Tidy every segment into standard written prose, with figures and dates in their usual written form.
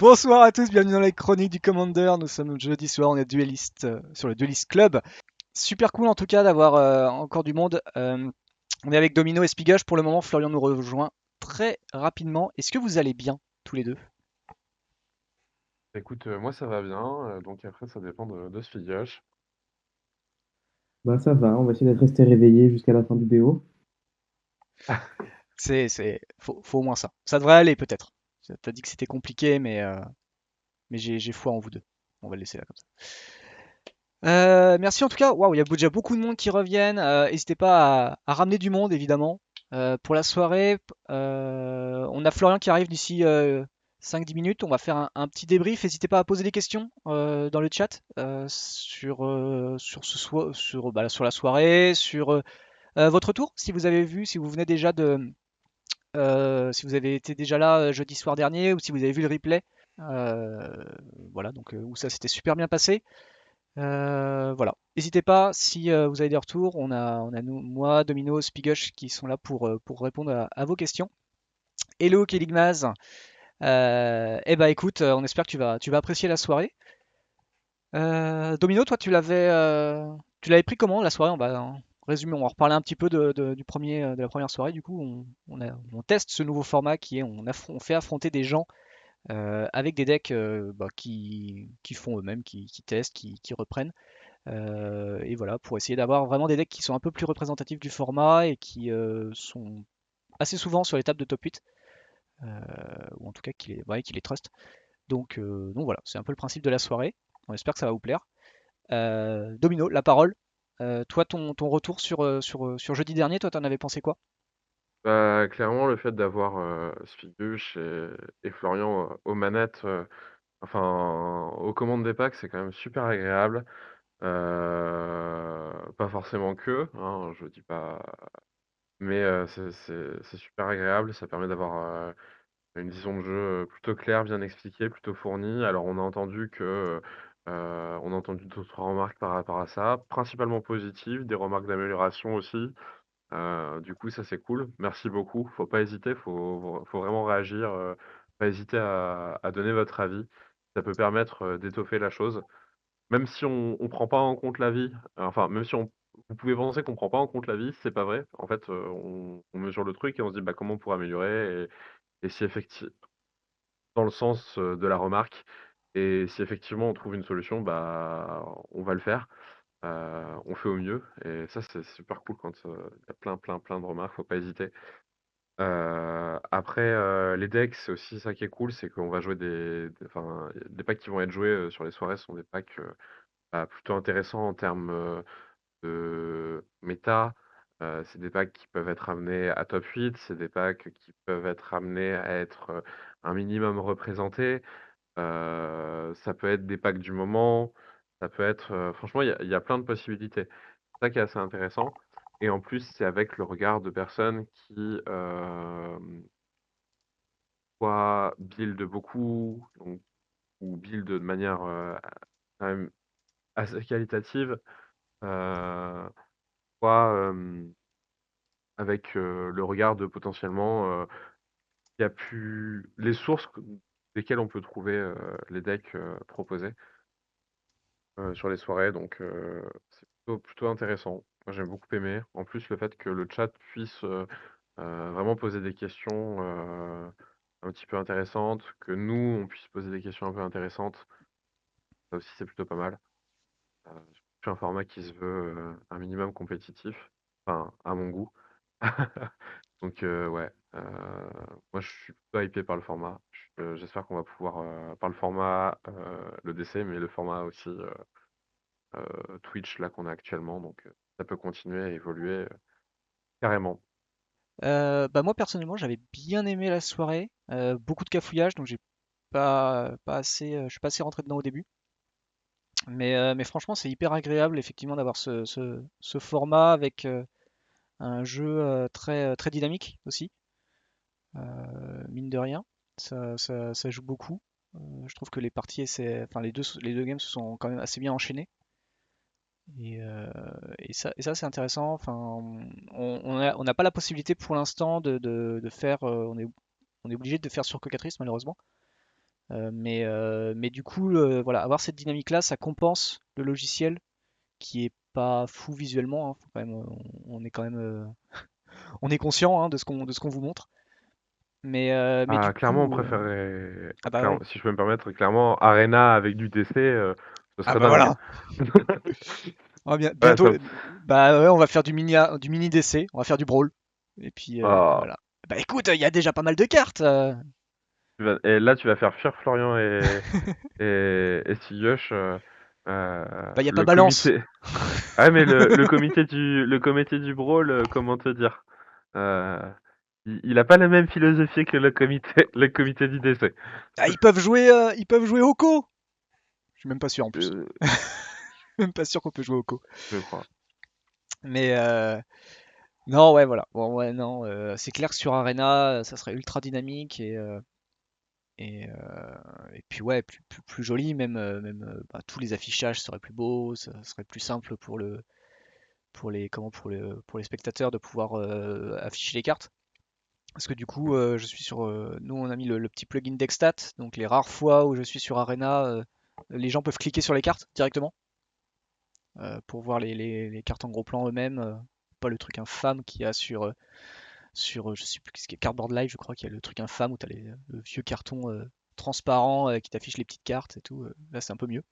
Bonsoir à tous, bienvenue dans les chroniques du Commander. Nous sommes jeudi soir, on est dueliste sur le Duelist Club. Super cool en tout cas d'avoir encore du monde. On est avec Domino et Spigoche pour le moment. Florian nous rejoint très rapidement. Est-ce que vous allez bien tous les deux? Écoute, moi ça va bien, donc après ça dépend de ce filleul. Bah ça va, on va essayer d'être resté réveillé jusqu'à la fin du BO. Faut au moins ça. Ça devrait aller peut-être. T'as dit que c'était compliqué, mais j'ai foi en vous deux. On va le laisser là comme ça. Merci en tout cas. Waouh, il y a déjà beaucoup de monde qui reviennent. N'hésitez pas à ramener du monde évidemment. Pour la soirée, on a Florian qui arrive d'ici 5-10 minutes. On va faire un petit débrief. N'hésitez pas à poser des questions dans le chat sur la soirée, sur votre tour. Si vous avez vu, si vous venez déjà si vous avez été déjà là jeudi soir dernier ou si vous avez vu le replay. Euh, voilà, donc où ça s'était super bien passé. Voilà. N'hésitez pas, si vous avez des retours, on a moi, Domino, Spigush qui sont là pour répondre à vos questions. Hello Keligmaz, eh ben écoute, on espère que tu vas apprécier la soirée. Domino, toi tu l'avais pris comment la soirée? On va résumer, on va reparler un petit peu de la première soirée. Du coup, on teste ce nouveau format qui est on fait affronter des gens avec des decks qui font eux-mêmes, qui testent, qui reprennent. Et voilà, pour essayer d'avoir vraiment des decks qui sont un peu plus représentatifs du format et qui sont assez souvent sur les tables de top 8, ou en tout cas qui les trust. Donc voilà, c'est un peu le principe de la soirée. On espère que ça va vous plaire. Domino, la parole. Toi, ton retour sur jeudi dernier, toi, t'en avais pensé quoi? Bah, clairement le fait d'avoir, Spiguche et Florian, aux manettes, enfin aux commandes des packs, c'est quand même super agréable. Pas forcément que, hein, je dis pas, mais c'est super agréable, ça permet d'avoir, une vision de jeu, plutôt claire, bien expliquée, plutôt fournie. Alors on a entendu d'autres remarques par rapport à ça, principalement positives, des remarques d'amélioration aussi. Du coup, ça, c'est cool. Merci beaucoup. Faut pas hésiter, faut vraiment réagir, pas hésiter à donner votre avis. Ça peut permettre, d'étoffer la chose. Même si on prend pas en compte l'avis, enfin, même si vous pouvez penser qu'on prend pas en compte l'avis, c'est pas vrai. En fait, on mesure le truc et on se dit: «Bah, comment on pourrait améliorer?» et si effecti dans le sens, de la remarque, et si effectivement on trouve une solution, bah, on va le faire. On fait au mieux et ça, c'est super cool quand, il y a plein, plein, plein de remarques, faut pas hésiter. Après, les decks, c'est aussi ça qui est cool, c'est qu'on va jouer enfin, les packs qui vont être joués, sur les soirées sont des packs, bah, plutôt intéressants en termes, de méta. C'est des packs qui peuvent être amenés à top 8, c'est des packs qui peuvent être amenés à être, un minimum représentés. Ça peut être des packs du moment, ça peut être, franchement, il y a plein de possibilités. C'est ça qui est assez intéressant, et en plus, c'est avec le regard de personnes qui, soit build beaucoup, donc ou build de manière, quand même assez qualitative, heu, soit, avec, le regard de potentiellement, qui a pu les sources desquelles on peut trouver, les decks, proposés. Sur les soirées, donc c'est plutôt intéressant. Moi, j'ai beaucoup aimé. En plus, le fait que le chat puisse, vraiment poser des questions, un petit peu intéressantes, que nous, on puisse poser des questions un peu intéressantes, ça aussi, c'est plutôt pas mal. C'est un format qui se veut, un minimum compétitif, enfin, à mon goût. Donc ouais, moi, je suis plutôt hypé par le format. J'espère qu'on va pouvoir, par le format, le DC, mais le format aussi, Twitch là qu'on a actuellement, donc ça peut continuer à évoluer, carrément. Bah moi personnellement, j'avais bien aimé la soirée, beaucoup de cafouillage, donc j'ai pas assez, je suis pas assez rentré dedans au début. Mais franchement, c'est hyper agréable effectivement d'avoir ce format avec un jeu très dynamique aussi, mine de rien. Ça joue beaucoup. Je trouve que les parties, enfin, les deux games se sont quand même assez bien enchaînés. Et ça c'est intéressant. Enfin, on n'a pas la possibilité pour l'instant de faire. On est obligé de faire sur Cocatrice malheureusement. Mais du coup, voilà, avoir cette dynamique-là, ça compense le logiciel qui est pas fou visuellement, hein. Faut quand même, on est quand même, on est conscient, hein, de ce qu'on vous montre. Mais du Ah, clairement, on coup, préférerait, ah bah ouais, si je peux me permettre, clairement, Arena avec du DC, ce ah serait bah dingue. voilà. Ouais, Bientôt, top. bah ouais, on va faire du mini DC, on va faire du brawl. Et puis Ah, voilà. Bah écoute, il y a déjà pas mal de cartes. et là, tu vas faire fuir Florian et Sigueuch, Bah il y a pas le balance. comité. Ah, mais le comité du Brawl, comment te dire? Euh, il a pas la même philosophie que le comité du DC. Ah, ils peuvent jouer Oko. Je suis même pas sûr en plus. Euh, Même pas sûr qu'on peut jouer Oko. je crois. Mais non, ouais, voilà. Bon, ouais, non, c'est clair que sur Arena, ça serait ultra dynamique et puis ouais, plus joli, bah, tous les affichages seraient plus beaux, ça serait plus simple pour les spectateurs de pouvoir afficher les cartes. Parce que du coup, nous on a mis le petit plugin Dexstat, donc les rares fois où je suis sur Arena, les gens peuvent cliquer sur les cartes directement pour voir les cartes en gros plan eux-mêmes, pas le truc infâme qu'il y a sur je sais plus ce qui est Cardboard Live, je crois qu'il y a le truc infâme où tu as le vieux carton transparent qui t'affiche les petites cartes et tout. Là, c'est un peu mieux.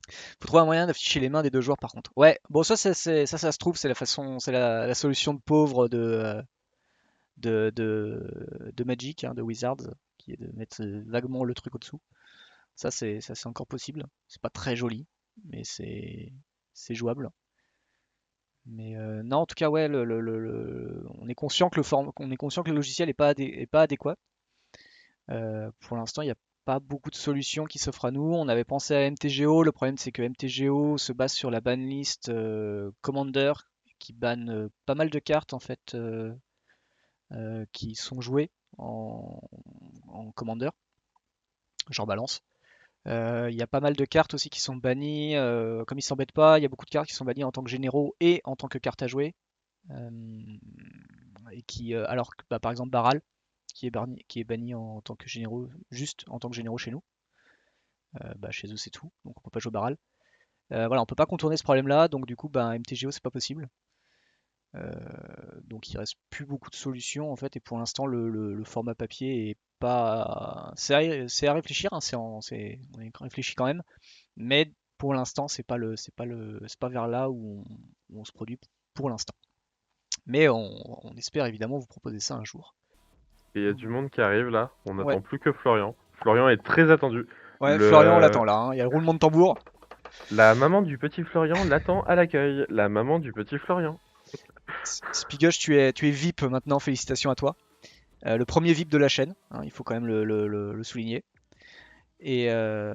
Faut trouver un moyen d'afficher les mains des deux joueurs par contre. Ouais, bon, ça se trouve, c'est la façon, c'est la solution de pauvre de Magic, hein, de Wizards, qui est de mettre vaguement le truc au-dessous. Ça, c'est encore possible. C'est pas très joli, mais c'est jouable. Mais non, en tout cas, ouais, on est conscient que on est conscient que le logiciel est pas adéquat. Pour l'instant, il n'y a pas beaucoup de solutions qui s'offrent à nous. On avait pensé à MTGO. Le problème, c'est que MTGO se base sur la banlist Commander, qui banne pas mal de cartes en fait qui sont jouées en Commander, genre balance. Il y a pas mal de cartes aussi qui sont bannies. Comme ils s'embêtent pas, il y a beaucoup de cartes qui sont bannies en tant que généraux et en tant que cartes à jouer. Euh, alors que bah, par exemple Baral, qui est banni en tant que généraux, juste en tant que généraux chez nous. Bah, chez eux c'est tout, donc on peut pas jouer Baral. Voilà, on peut pas contourner ce problème-là, donc du coup, bah, MTGO c'est pas possible. Donc il reste plus beaucoup de solutions en fait, et pour l'instant le format papier est pas. C'est à réfléchir, hein, on y réfléchit quand même, mais pour l'instant c'est pas vers là où on se produit pour l'instant. Mais on espère évidemment vous proposer ça un jour. Et il y a du monde qui arrive là. On Ouais, n'attend plus que Florian. Florian est très attendu. ouais, Florian on Le... l'attend là, hein. Il y a le roulement de tambour. La maman du petit Florian l'attend à l'accueil. La maman du petit Florian. Spigush, tu es VIP maintenant, félicitations à toi. Le premier VIP de la chaîne, hein, il faut quand même le souligner. Et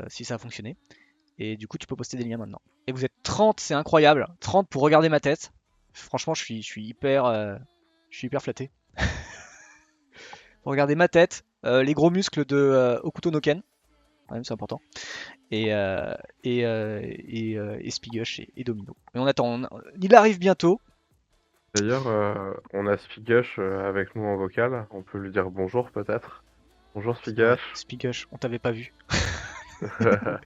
si ça a fonctionné. Et du coup, tu peux poster des liens maintenant. Et vous êtes 30, c'est incroyable. 30 pour regarder ma tête. Franchement, je suis hyper flatté. Pour regarder ma tête, les gros muscles de Okuto no Ken, quand même, c'est important. Et, et Spigush et Domino. Mais on attend, il arrive bientôt. D'ailleurs, on a Spigush avec nous en vocal. On peut lui dire bonjour peut-être. Bonjour C'est vrai, Spigush. Spigush, on t'avait pas vu. Ça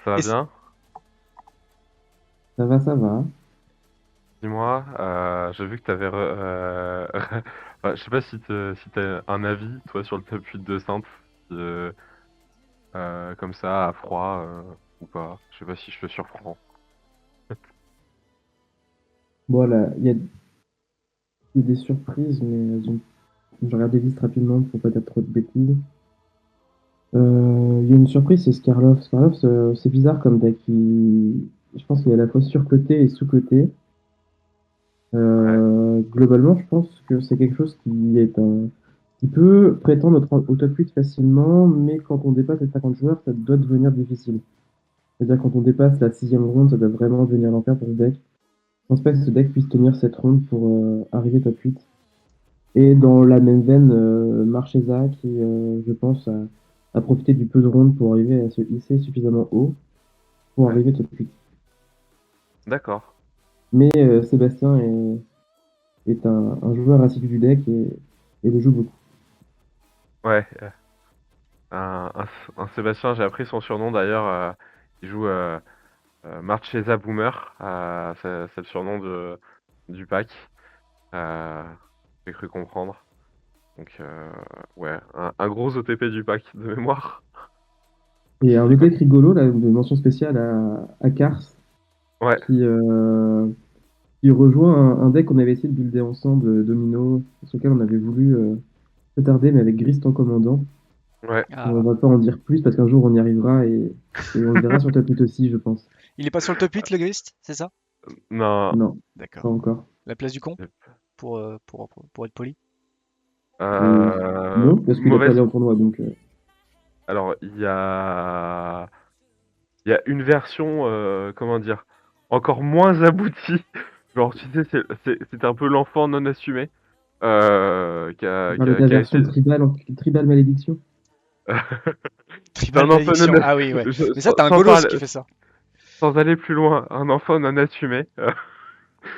va Et bien? Ça va, ça va. Dis-moi, j'ai vu que tu avais. Enfin, je sais pas si t'as un avis, toi, sur le top 8 de simple, comme ça, à froid, ou pas. Je sais pas si je te surprends. Voilà, il y a des surprises, mais je regarde les listes rapidement pour pas dire trop de bêtises. Il y a une surprise, c'est Skarloff. Skarloff, c'est bizarre comme deck. Je pense qu'il est à la fois surcoté et sous-coté. Ouais, Globalement, je pense que c'est quelque chose qui peut prétendre au top 8 facilement, mais quand on dépasse les 50 joueurs, ça doit devenir difficile. C'est-à-dire quand on dépasse la sixième ronde, ça doit vraiment devenir l'enfer pour ce deck. Je pense pas que ce deck puisse tenir cette ronde pour arriver top 8. Et dans la même veine, Marchesa qui, je pense, a profité du peu de rondes pour arriver à se hisser suffisamment haut pour ouais. arriver top 8. D'accord. Mais Sébastien est un joueur assidu du deck et le joue beaucoup. Ouais. un Sébastien, j'ai appris son surnom d'ailleurs, il joue Marchesa Boomer, c'est le surnom du pack, euh, j'ai cru comprendre. Donc, ouais, un gros OTP du pack de mémoire. Et un Et autre quoi? deck rigolo, là, de mention spéciale à Kars, Ouais, qui, euh, qui rejoint un deck qu'on avait essayé de builder ensemble, Domino, sur lequel on avait voulu s'attarder, mais avec Grist en commandant. ouais. On Ah. va pas en dire plus parce qu'un jour on y arrivera et on le verra sur Top 8 aussi, je pense. Il est pas sur le top 8, le Grist, c'est ça? Non. Non, pas D'accord. encore. La place du con, pour être poli. Ou non, parce qu'il a pas Mauvaise. allé en tournoi, donc Alors, il y a une version, comment dire, encore moins aboutie. Genre, tu sais, c'est un peu l'enfant non assumé on parle de ta qui a version essayé. tribal malédiction. C'est Tribal un enfant malédiction. non, Ah oui, ouais. Mais ça, sans, t'as un sans golos parler, qui fait ça. sans aller plus loin, un enfant non assumé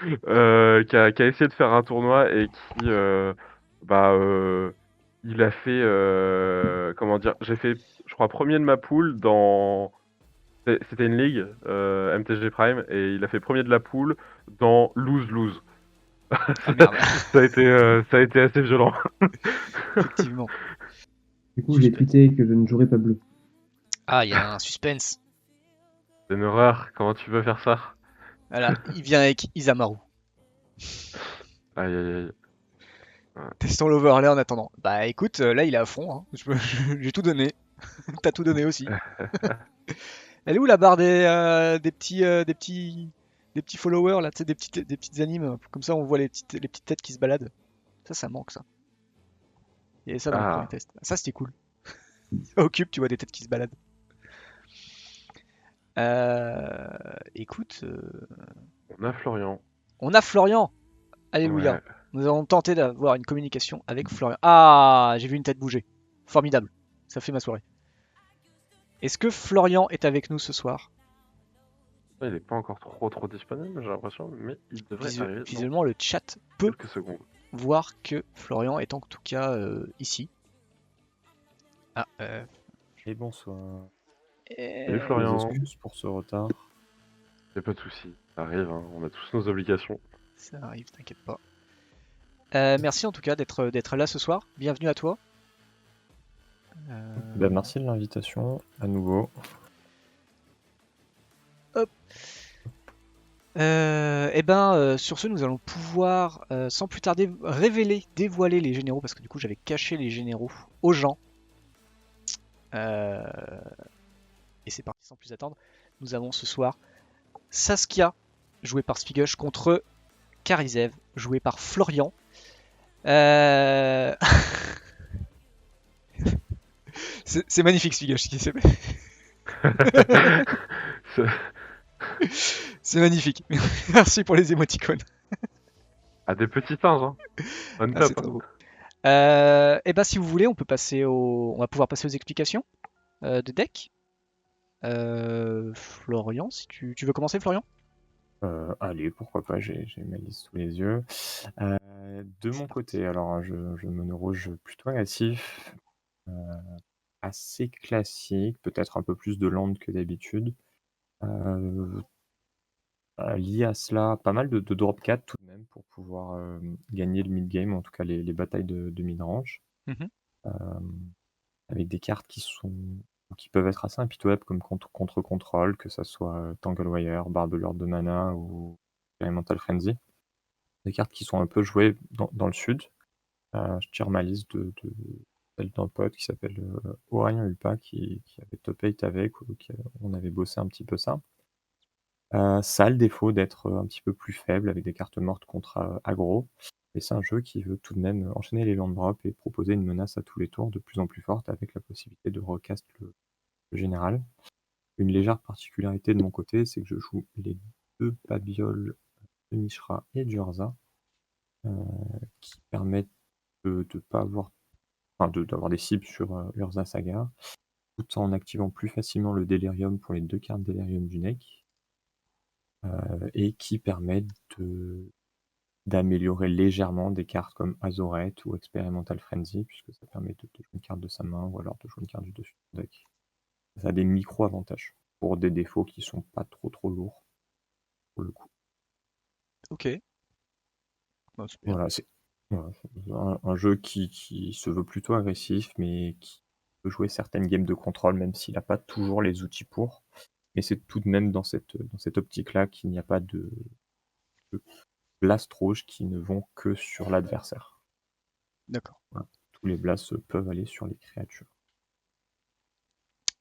qui a essayé de faire un tournoi et qui, bah, il a fait, comment dire, j'ai fait, je crois, premier de ma poule dans. C'était une ligue, MTG Prime, et il a fait premier de la poule dans lose-lose. Ah merde, Ça a été assez violent. effectivement. Du coup, j'ai Suspense. tweeté que je ne jouerai pas bleu. Ah, il y a un suspense. C'est une horreur, comment tu peux faire ça? Voilà, il vient avec Isamaru. Aïe aïe aïe. Testons l'overlay en attendant. Bah écoute, là il est à fond, hein. J'ai tout donné. T'as tout donné aussi. Elle est où la barre des petits followers là, tu sais, des petites animes, comme ça on voit les petites têtes qui se baladent. Ça manque ça. Il y avait ça dans le premier Ah, test. Ça c'était cool. Ça occupe, tu vois des têtes qui se baladent. Écoute, on a Florian. on a Florian. Alléluia. Ouais. Nous avons tenté d'avoir une communication avec Florian. Ah, j'ai vu une tête bouger. Formidable. Ça fait ma soirée. Est-ce que Florian est avec nous ce soir? Il est pas encore trop disponible, j'ai l'impression, mais il devrait arriver dans Visuellement, le chat peut quelques secondes. voir que Florian est en tout cas ici. Ah, Et bonsoir. Salut Mes Florian. excuses pour ce retard. Y'a pas de soucis, ça arrive, hein, on a tous nos obligations. ça arrive, t'inquiète pas. Merci en tout cas d'être là ce soir. Bienvenue à toi. Merci de l'invitation à nouveau. Sur ce, nous allons pouvoir, sans plus tarder, dévoiler les généraux, parce que du coup, j'avais caché les généraux aux gens. Euh, et c'est parti sans plus attendre. Nous avons ce soir Saskia, jouée par Spigush, contre Karizev, joué par Florian. Euh, c'est magnifique, Spigush. C'est- C'est magnifique. Merci pour les émoticônes. Ah, des petits singes, hein. On Ah, c'est top, trop hein. beau. Si vous voulez, on va pouvoir passer aux explications de deck. Florian, si tu veux commencer, Florian? Allez, pourquoi pas, j'ai ma liste sous les yeux. De mon côté, alors je me rouge plutôt agressif, euh, assez classique, peut-être un peu plus de land que d'habitude. Euh, Lié à cela, pas mal de drop 4 tout de même pour pouvoir gagner le mid-game, en tout cas les batailles de mid-range. Mhm. Euh, Avec des cartes qui peuvent être assez impitoyables comme contre-contrôle, que ça soit Tanglewire, Barbeleur de Mana ou Elemental Frenzy. Des cartes qui sont un peu jouées dans le sud. Je tire ma liste de celle d'un pote qui s'appelle Orion Ulpa qui avait top 8 avec, on avait bossé un petit peu ça. Ça a le défaut d'être un petit peu plus faible avec des cartes mortes contre aggro. Et c'est un jeu qui veut tout de même enchaîner les land drops et proposer une menace à tous les tours de plus en plus forte avec la possibilité de recast le général. Une légère particularité de mon côté, c'est que je joue les 2 babioles de Mishra et d'Urza, qui permettent de pas avoir, enfin d'avoir des cibles sur Urza Saga, tout en activant plus facilement le Delirium pour les 2 cartes Delirium du deck, et qui permettent de d'améliorer légèrement des cartes comme Azoret ou Experimental Frenzy, puisque ça permet de jouer une carte de sa main ou alors de jouer une carte du dessus de son deck. Ça a des micro-avantages pour des défauts qui sont pas trop lourds pour le coup. Ok, bah, c'est bien. Voilà, c'est un jeu qui se veut plutôt agressif, mais qui peut jouer certaines games de contrôle, même s'il n'a pas toujours les outils pour. Mais c'est tout de même dans cette optique-là qu'il n'y a pas de blasts rouges qui ne vont que sur l'adversaire. D'accord, Voilà. Tous les blasts peuvent aller sur les créatures.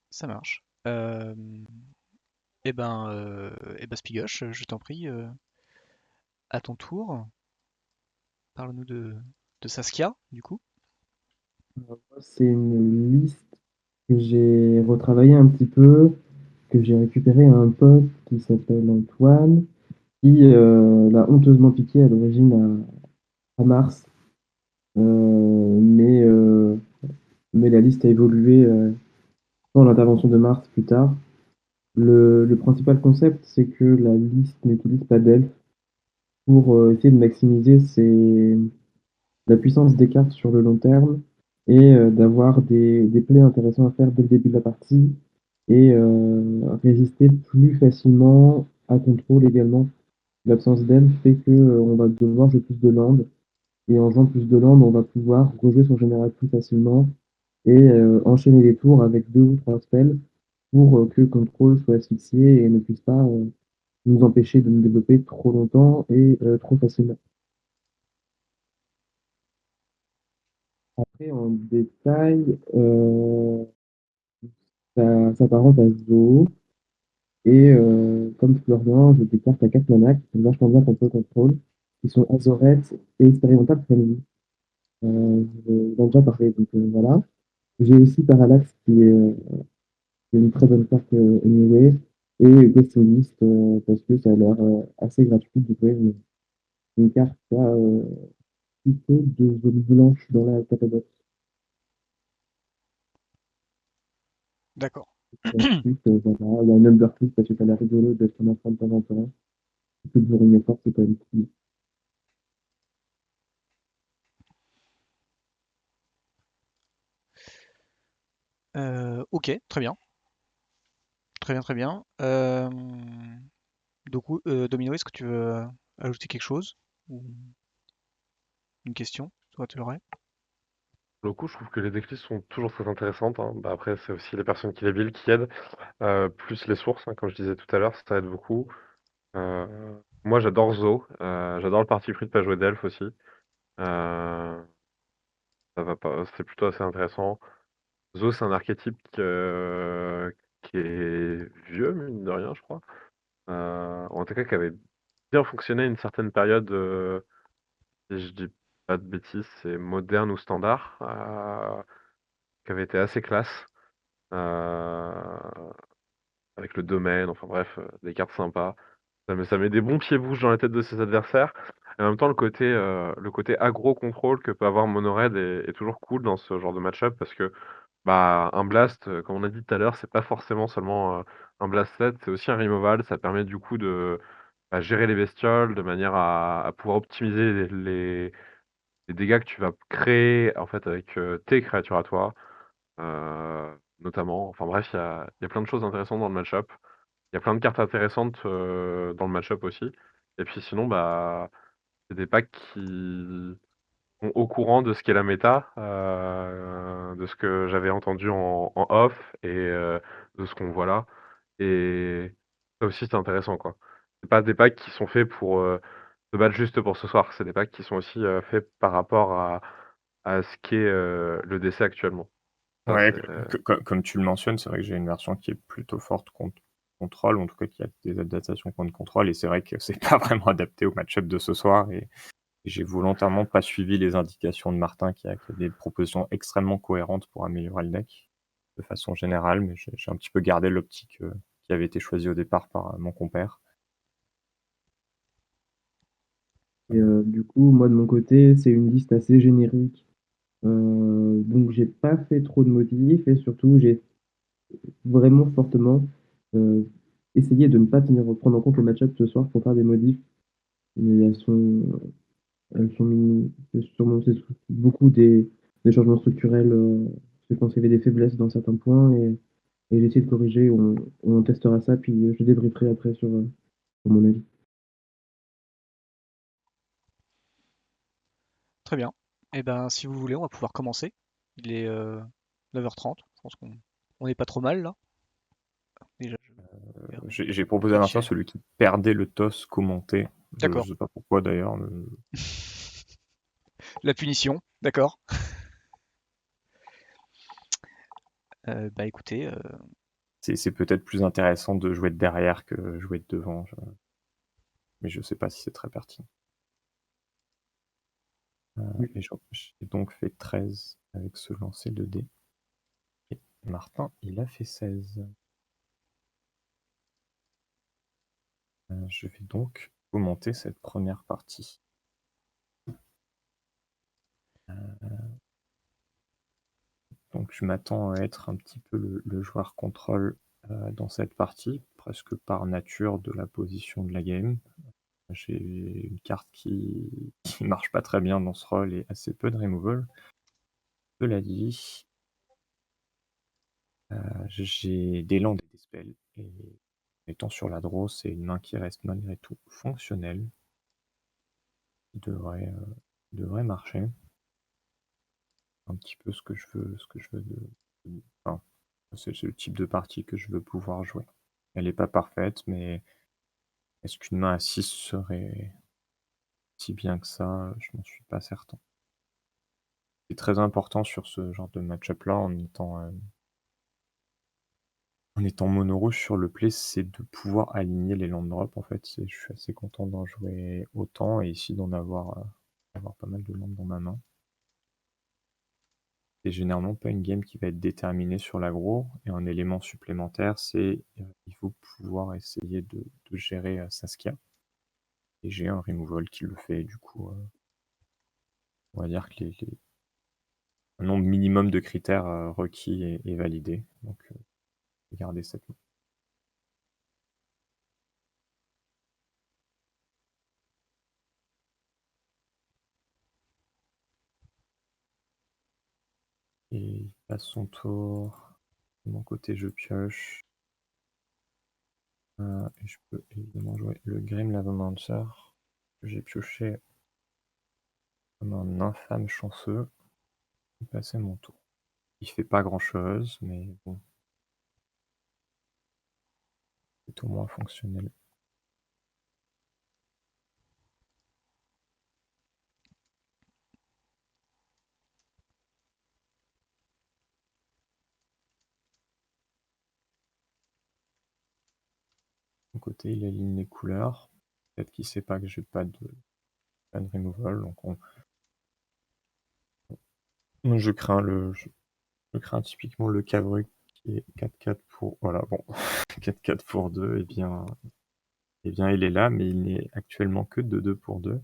ça marche. Eh ben Spigoche, je t'en prie, à ton tour, parle-nous de Saskia, du coup. C'est une liste que j'ai retravaillée un petit peu, que j'ai récupéré à un pote qui s'appelle Antoine, qui l'a honteusement piqué à l'origine à Mars. Mais la liste a évolué sans l'intervention de Mars plus tard. Le principal concept, c'est que la liste n'utilise pas d'elfes pour essayer de maximiser la puissance des cartes sur le long terme et d'avoir des plays intéressants à faire dès le début de la partie et résister plus facilement à contrôle également. L'absence d'elfes fait que on va devoir jouer plus de landes et en jouant plus de landes, on va pouvoir rejouer son général plus facilement et enchaîner les tours avec 2 ou 3 spells pour que contrôle soit asphyxié et ne puisse pas nous empêcher de nous développer trop longtemps et trop facilement. Après, en détail, ça s'apparente à Zoo. Et comme Florian, j'ai des cartes à 4 mana qui sont vachement bien contre le contrôle, qui sont Azoret et Experimental Friendly. J'en ai déjà parlé, donc voilà. J'ai aussi Parallax qui est une très bonne carte anyway, et Ghosting List parce que ça a l'air assez gratuit de jouer une carte qui a plutôt de zone blanche dans la catabox. D'accord. Et ensuite, voilà, il y a un number click parce que ça a l'air rigolo d'être un enfant de temps en temps. Tu peux toujours une effort, c'est quand même cool. Ok, très bien. Très bien, très bien. Domino, est-ce que tu veux ajouter quelque chose? Ou une question? Toi, tu l'aurais? Pour le coup, je trouve que les decklists sont toujours très intéressantes, hein. Bah, après, c'est aussi les personnes qui les build qui aident, plus les sources, hein, comme je disais tout à l'heure, ça aide beaucoup. Moi, j'adore Zo, j'adore le parti pris de pas jouer d'elfe aussi. Ça va pas, c'est plutôt assez intéressant. Zo, c'est un archétype qui est vieux, mine de rien, je crois. En tout cas, qui avait bien fonctionné une certaine période, si je dis pas de bêtises, c'est moderne ou standard, qui avait été assez classe. Euh, avec le domaine, enfin bref, des cartes sympas. Ça met des bons pieds-bouches dans la tête de ses adversaires. Et en même temps, le côté aggro-contrôle que peut avoir Mono-Red est toujours cool dans ce genre de match-up parce que bah, un blast, comme on a dit tout à l'heure, c'est pas forcément seulement un blast set, c'est aussi un removal. Ça permet du coup de gérer les bestioles de manière à pouvoir optimiser les dégâts que tu vas créer en fait avec tes créatures à toi, notamment. Enfin bref, il y a plein de choses intéressantes dans le match-up. Il y a plein de cartes intéressantes dans le match-up aussi. Et puis sinon, bah, c'est des packs qui sont au courant de ce qu'est la méta, de ce que j'avais entendu en off et de ce qu'on voit là. Et ça aussi, c'est intéressant, quoi. C'est pas des packs qui sont faits pour se battre juste pour ce soir. C'est des packs qui sont aussi faits par rapport à ce qu'est le DC actuellement. Ça, Ouais, c'est comme tu le mentionnes, c'est vrai que j'ai une version qui est plutôt forte contre contrôle, ou en tout cas qui a des adaptations contre contrôle, et c'est vrai que c'est pas vraiment adapté au match-up de ce soir, et j'ai volontairement pas suivi les indications de Martin qui a des propositions extrêmement cohérentes pour améliorer le deck de façon générale, mais j'ai un petit peu gardé l'optique qui avait été choisie au départ par mon compère. Et du coup, moi de mon côté, c'est une liste assez générique. Donc j'ai pas fait trop de motifs et surtout j'ai vraiment fortement euh, essayé de ne pas prendre en compte le match-up ce soir pour faire des modifs. Mais elles sont elles sont c'est beaucoup des changements structurels, je pense qu'il y avait des faiblesses dans certains points et j'ai essayé de corriger. On testera ça, puis je débrieferai après sur mon avis. Très bien. Et ben, si vous voulez, on va pouvoir commencer. Il est 9h30. Je pense qu'on est pas trop mal là. Déjà, je vais remettre J'ai proposé à l'instant Twitch. celui qui perdait le toss commenté. Je D'accord. sais pas pourquoi d'ailleurs. La punition, d'accord. Bah écoutez, C'est peut-être plus intéressant de jouer de derrière que jouer de devant. Mais je sais pas si c'est très pertinent. Oui. Et j'ai donc fait 13 avec ce lancer de dés. Et Martin, il a fait 16. Je vais donc commenter cette première partie. Donc je m'attends à être un petit peu le joueur contrôle dans cette partie, presque par nature de la position de la game. J'ai une carte qui marche pas très bien dans ce rôle et assez peu de removal. Cela dit, j'ai des landes et des spells. Et étant sur la draw, c'est une main qui reste malgré tout fonctionnelle. Qui devrait marcher. Un petit peu ce que je veux, enfin, c'est le type de partie que je veux pouvoir jouer. Elle n'est pas parfaite, mais est-ce qu'une main à 6 serait si bien que ça? Je n'en suis pas certain. C'est très important sur ce genre de match-up-là, en étant mono rouge sur le play, c'est de pouvoir aligner les land drops. En fait, je suis assez content d'en jouer autant et ici d'en avoir pas mal de landes dans ma main. C'est généralement pas une game qui va être déterminée sur l'aggro. Et un élément supplémentaire, c'est il faut pouvoir essayer de gérer Saskia. Et j'ai un removal qui le fait. Du coup, on va dire que un nombre minimum de critères requis est validé. Donc, garder cette main. Et il passe son tour. De mon côté, je pioche. Et je peux évidemment jouer le Grim Lavamancer que j'ai pioché comme un infâme chanceux. Et passer mon tour. Il fait pas grand chose, mais bon. C'est au moins fonctionnel. De mon côté, il aligne les couleurs. Peut-être qu'il sait pas que j'ai pas de removal, donc je crains typiquement le Cavru qui est 4-4 pour. Voilà, bon. 4-4 pour 2, eh bien, il est là, mais il n'est actuellement que de 2 pour 2.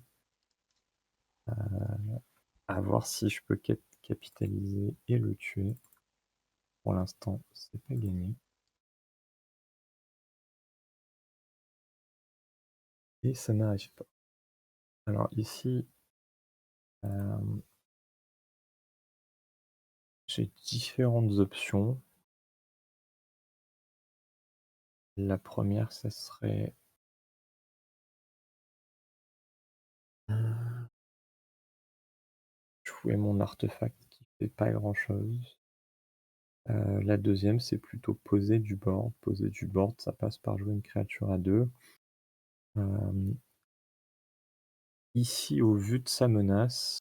À voir si je peux capitaliser et le tuer. Pour l'instant, c'est pas gagné. Et ça n'arrive pas. Alors ici, j'ai différentes options. La première, ça serait jouer mon artefact qui fait pas grand-chose. La deuxième, c'est plutôt poser du board. Poser du board, ça passe par jouer une créature à 2. Ici, au vu de sa menace,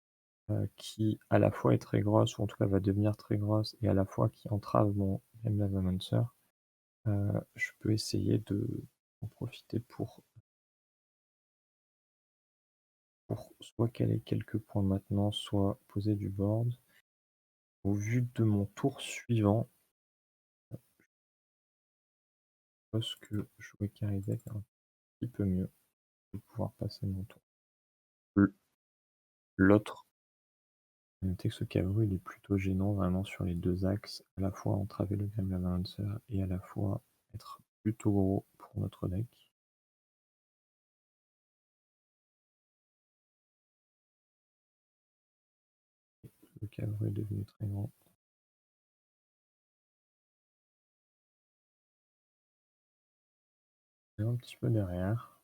qui à la fois est très grosse, ou en tout cas va devenir très grosse, et à la fois qui entrave mon Grim Lavamancer, je peux essayer d'en profiter pour soit caler quelques points maintenant, soit poser du board. Au vu de mon tour suivant, je pense que jouer carry deck un petit peu mieux pour pouvoir passer mon tour. L'autre, notez que ce Cavru il est plutôt gênant vraiment sur les deux axes, à la fois entraver le Grim Lavamancer et à la fois être plutôt gros pour notre deck. Le cadre est devenu très grand. Et un petit peu derrière.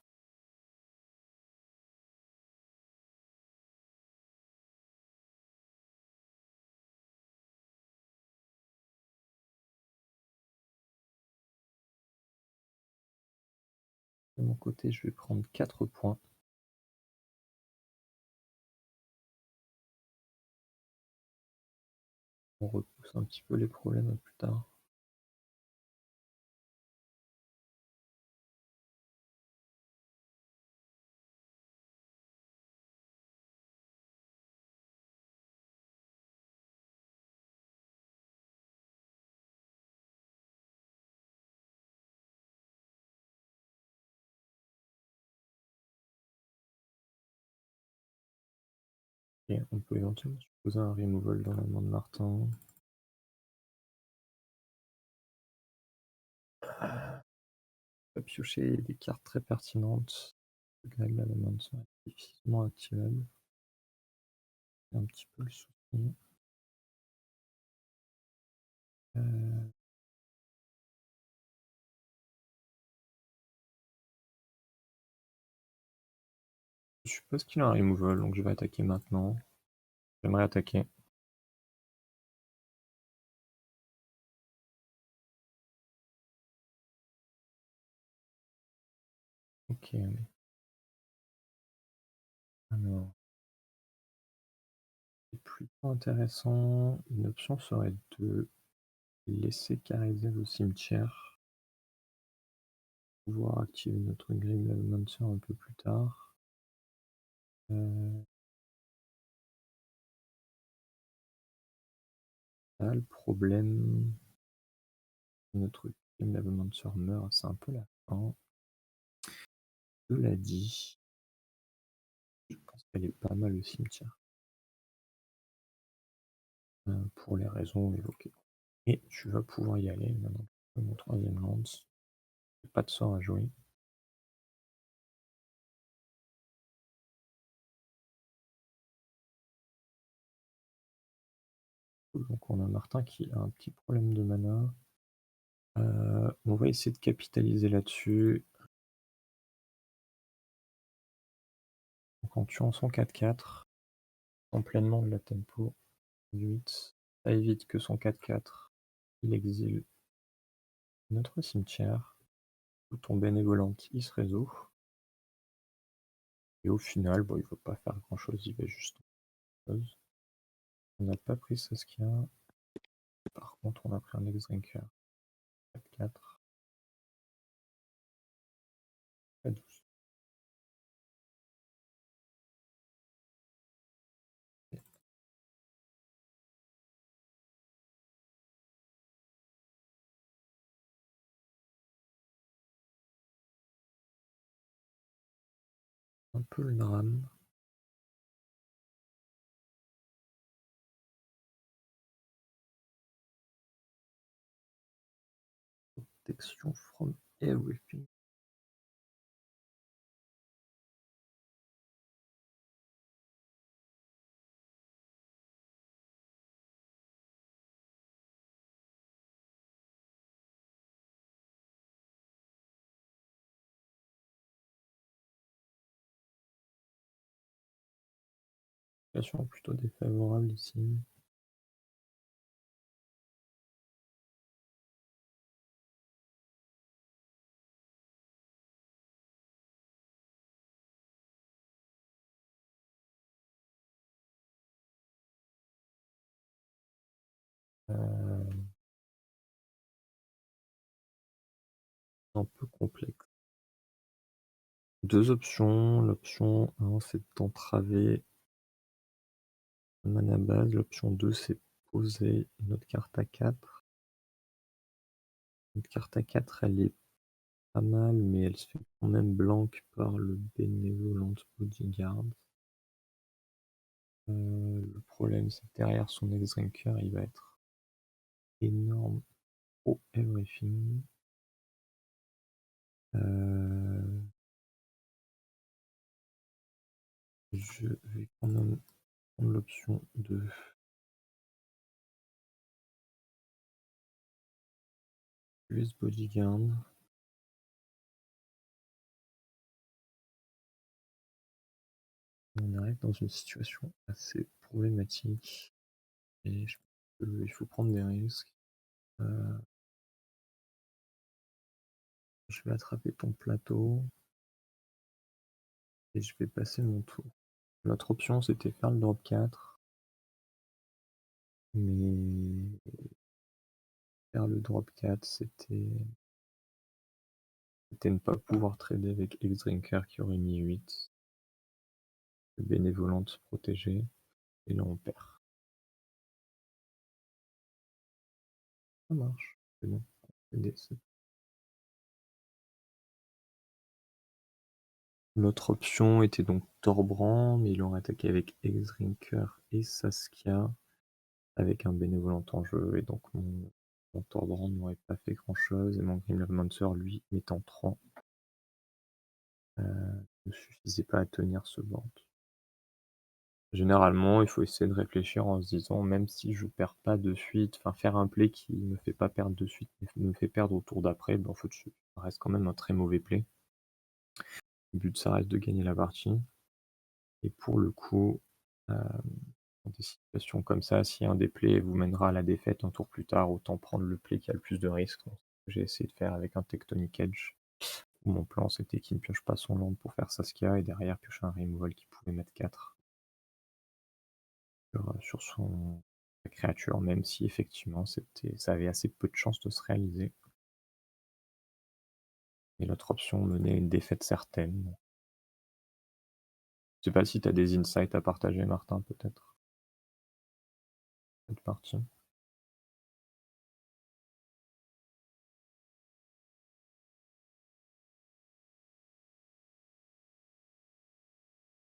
De mon côté, je vais prendre 4 points. On repousse un petit peu les problèmes à plus tard. Et on peut éventuellement poser un removal dans la main de Martin. On va piocher des cartes très pertinentes. Le Gnag la main serait difficilement activable. C'est un petit peu le souci. Je suppose qu'il a un removal, donc je vais attaquer maintenant. J'aimerais attaquer. Ok. Alors. C'est plutôt intéressant. Une option serait de laisser Karaezel au cimetière. Pouvoir activer notre Grim Lavamancer un peu plus tard. Là, le problème, notre Grim Lavamancer meurt, c'est un peu la fin. Cela dit, je pense qu'elle est pas mal au cimetière. Pour les raisons évoquées. Et tu vas pouvoir y aller maintenant. Mon troisième lance. Pas de sort à jouer. Donc on a Martin qui a un petit problème de mana. On va essayer de capitaliser là-dessus. Donc en tuant son 4-4, en pleinement de la tempo 8, ça évite que son 4-4 il exile notre cimetière. Ton bénévolente il se résout. Et au final, bon, il ne va pas faire grand chose, il va juste on n'a pas pris Saskia. Par contre, on a pris un X-Drinker. 4-4. 12. Un peu le drame. Protection from everything. Situation plutôt défavorable ici. Un peu complexe. Deux options. L'option 1, c'est d'entraver mana base. L'option 2, c'est poser une autre carte à 4. Une carte à 4, elle est pas mal, mais elle se fait quand même blank par le Benevolent Bodyguard. Le problème, c'est que derrière son X-Drinker, il va être énorme au everything. Je vais quand même prendre l'option 2. US Bodyguard. On arrive dans une situation assez problématique et je pense qu'il faut prendre des risques. Je vais attraper ton plateau et je vais passer mon tour. L'autre option, c'était faire le drop 4. Mais faire le drop 4, c'était ne pas pouvoir trader avec X-Drinker qui aurait mis 8. Le bénévolante protégé. Et là, on perd. Ça marche. C'est bon. L'autre option était donc Torbrand, mais il aurait attaqué avec X-Drinker et Saskia, avec un bénévolent en jeu, et donc mon Torbrand n'aurait pas fait grand chose, et mon Grimlock-Mancer, lui, étant 3, ne suffisait pas à tenir ce board. Généralement, il faut essayer de réfléchir en se disant, même si je perds pas de suite, enfin faire un play qui me fait pas perdre de suite, mais me fait perdre au tour d'après, ben, en fait, ça reste quand même un très mauvais play. Le but, ça reste de gagner la partie. Et pour le coup, dans des situations comme ça, si un des plays vous mènera à la défaite un tour plus tard, autant prendre le play qui a le plus de risques. Donc, j'ai essayé de faire avec un Tectonic Edge, où mon plan c'était qu'il ne pioche pas son land pour faire Saskia, et derrière piocher un removal qui pouvait mettre 4 sur sa créature, même si effectivement ça avait assez peu de chances de se réaliser. Et l'autre option menait à une défaite certaine. Je sais pas si tu as des insights à partager, Martin, peut-être cette partie.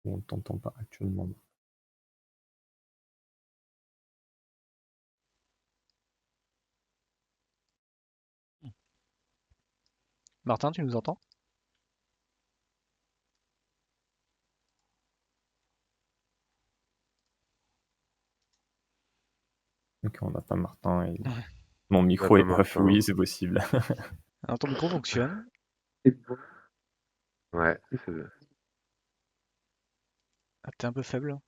On ne t'entend pas actuellement. Martin, tu nous entends? Ok, on n'a pas Martin et Ouais. mon On n'a micro pas est off, Martin. oui, c'est possible. Alors ton micro fonctionne. Et bon, Ouais, c'est c'est Ah, t'es un peu faible.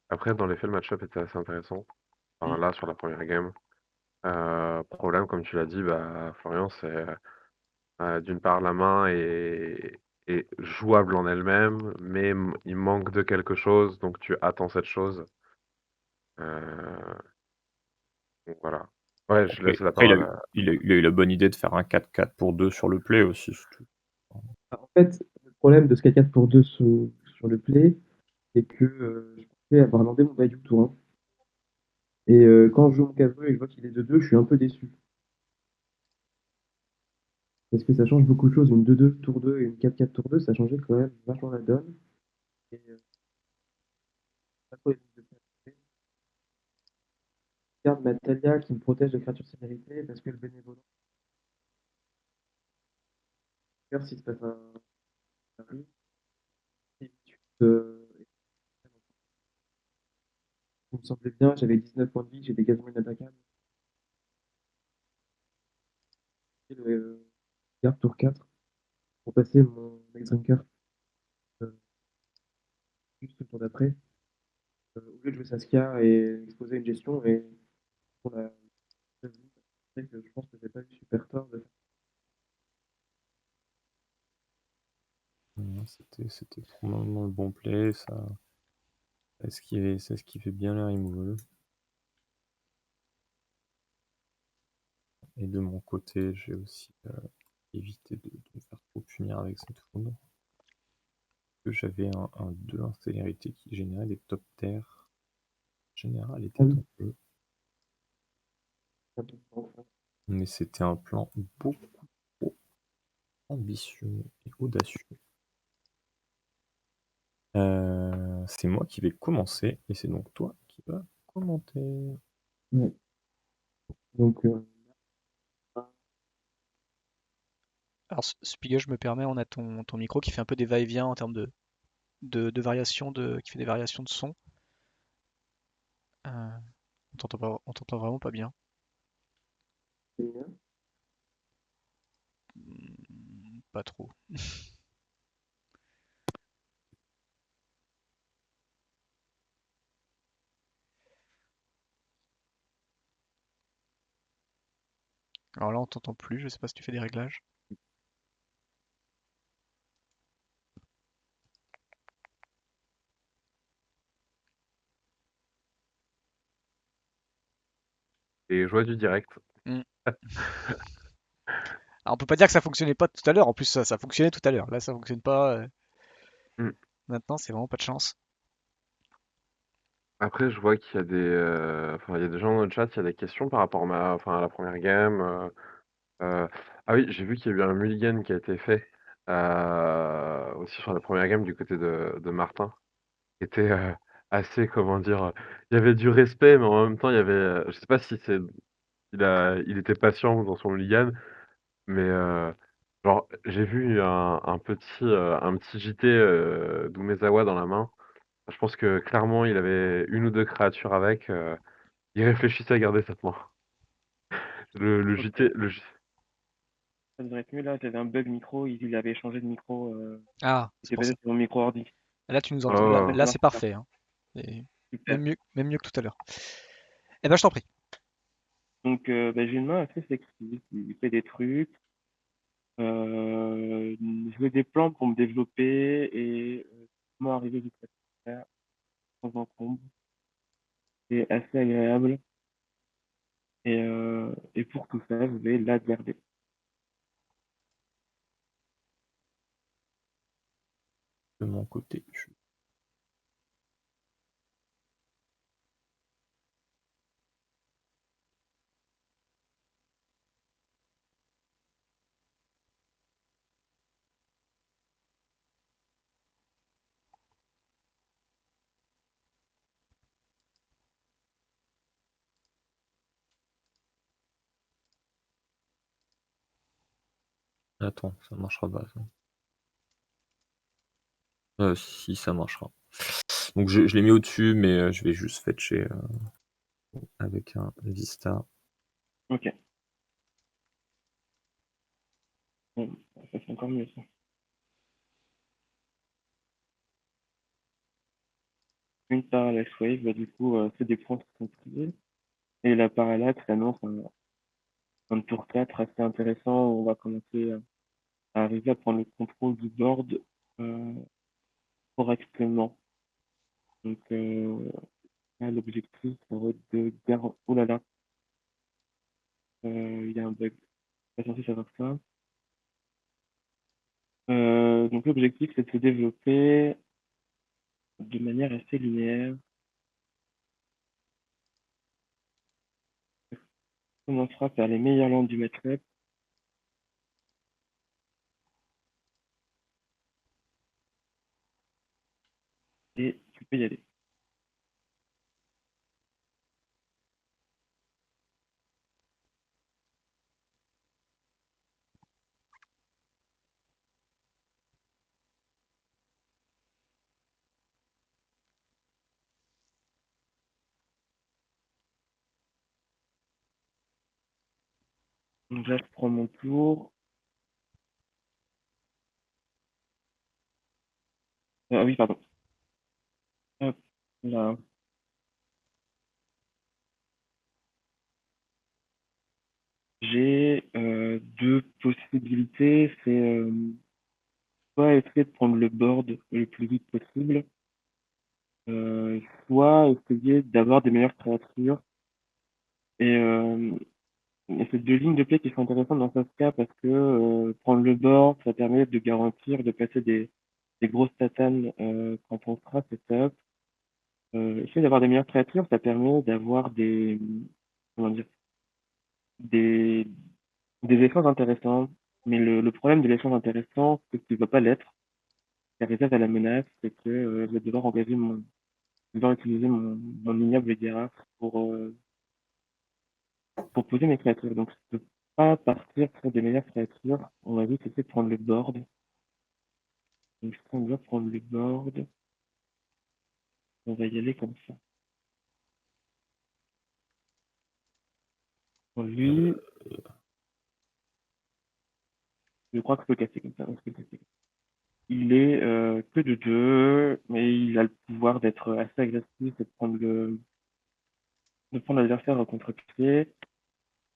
après dans les faits, le match-up était assez intéressant. Enfin, Mm. là, sur la première game. Problème, comme tu l'as dit, bah, Florian, c'est d'une part la main est jouable en elle-même, mais il manque de quelque chose, donc tu attends cette chose. Donc voilà. Ouais, je laisse la Après, parole à. il a eu la bonne idée de faire un 4-4 pour 2 sur le play aussi. en fait, le problème de ce 4 pour 2 sur le play, c'est que je pensais avoir landé mon Bayou tour 1. Et quand je joue mon cavreux et que je vois qu'il est 2-2, je suis un peu déçu. Parce que ça change beaucoup de choses. Une 2-2 tour 2 et une 4-4 tour 2, ça changeait quand même vachement la donne. Et pas trop les lignes de play. Je garde ma Talia qui me protège de créatures sévérité parce que le bénévolant, s'il se passe un riz, et il me semblait bien, j'avais 19 points de vie, j'étais quasiment inattaquable. Et garde tour 4 pour passer mon X-Drinker juste le tour d'après. Au lieu de jouer Saskia et exposer une gestion, et pour la c'est que je pense que j'ai pas eu super tort de C'était probablement le bon play. Ça esquivait bien la removal. Et de mon côté, j'ai aussi évité de me faire trop punir avec cette foudre. J'avais un 2 en célérité qui générait des top terres. Général était en jeu. Mais c'était un plan beaucoup trop ambitieux et audacieux. C'est moi qui vais commencer et c'est donc toi qui vas commenter. Ouais. Donc, Alors Spiegel, je me permets, on a ton micro qui fait un peu des va-et-vient en termes de variation qui fait des variations de son. On t'entend vraiment pas bien. Pas trop. Alors là, on t'entend plus. Je sais pas si tu fais des réglages. Et joie du direct. Hmm. Alors, on peut pas dire que ça fonctionnait pas tout à l'heure. En plus, ça fonctionnait tout à l'heure. Là, ça fonctionne pas. Mm. Maintenant, c'est vraiment pas de chance. Après, je vois qu'il y a enfin, il y a des gens dans le chat, il y a des questions par rapport enfin, à la première game. Ah oui, j'ai vu qu'il y a eu un mulligan qui a été fait aussi sur la première game du côté de Martin. Qui était assez, comment dire, il y avait du respect, mais en même temps, il y avait, je sais pas si il était patient dans son mulligan, mais genre, j'ai vu un petit JT d'Umezawa dans la main. Je pense que clairement, il avait une ou deux créatures avec. Il réfléchissait à garder cette main. Le Ok, JT, le J- ça devrait être mieux là, j'avais un bug micro, il avait changé de micro, Ah, il c'est était pour ça. passé sur mon micro ordi. Là, tu nous entends. Là, Oh, Maintenant, ça là, c'est marche bien. parfait, hein. Et Super. même mieux que tout à l'heure. Eh ben, je t'en prie. Donc, j'ai une main assez flexible, il fait des trucs, je veux des plans pour me développer et comment arriver jusqu'à faire sans encombre. C'est assez agréable et pour tout ça, je vais la garder. De mon côté, attends, ça marchera pas, ça. Si, ça marchera. Donc je l'ai mis au-dessus, mais je vais juste fetcher avec un Vista. Ok. Bon, ça c'est encore mieux ça. Une Parallax Wave, du coup, c'est des points qui sont privés. Et la Parallax annonce un tour 4 assez intéressant où on va commencer à arriver à prendre le contrôle du board euh, correctement. Donc, là, l'objectif, ça va être de garantir. Oh là là, il y a un bug. Pas censé savoir ça. Donc, l'objectif, c'est de se développer de manière assez linéaire. On commencera par les meilleures landes du match-up. Et tu peux y aller. Donc là, je prends mon tour. Ah oui, pardon. Hop, là. J'ai deux possibilités. C'est soit essayer de prendre le board le plus vite possible, soit essayer d'avoir des meilleures créatures. Et c'est deux lignes de play qui sont intéressantes dans ce cas parce que prendre le board, ça permet de garantir de passer des grosses tatanes quand on sera, c'est top. Essayer d'avoir des meilleures créatures, ça permet d'avoir comment dire, des, des échanges intéressants. Mais le problème de l'échange intéressant, c'est qu'il ne va pas l'être. La réserve à la menace, c'est que je vais devoir utiliser mon ignoble Gerard pour poser mes créatures. Donc, je peux pas partir sur des meilleures créatures. On va vite essayer de prendre le board. Donc, si on doit prendre le board, on va y aller comme ça. Lui, je crois que je peux le casser comme ça. Je peux le casser. Il est que de 2, mais il a le pouvoir d'être assez agressif et de prendre l'adversaire au contre-pied.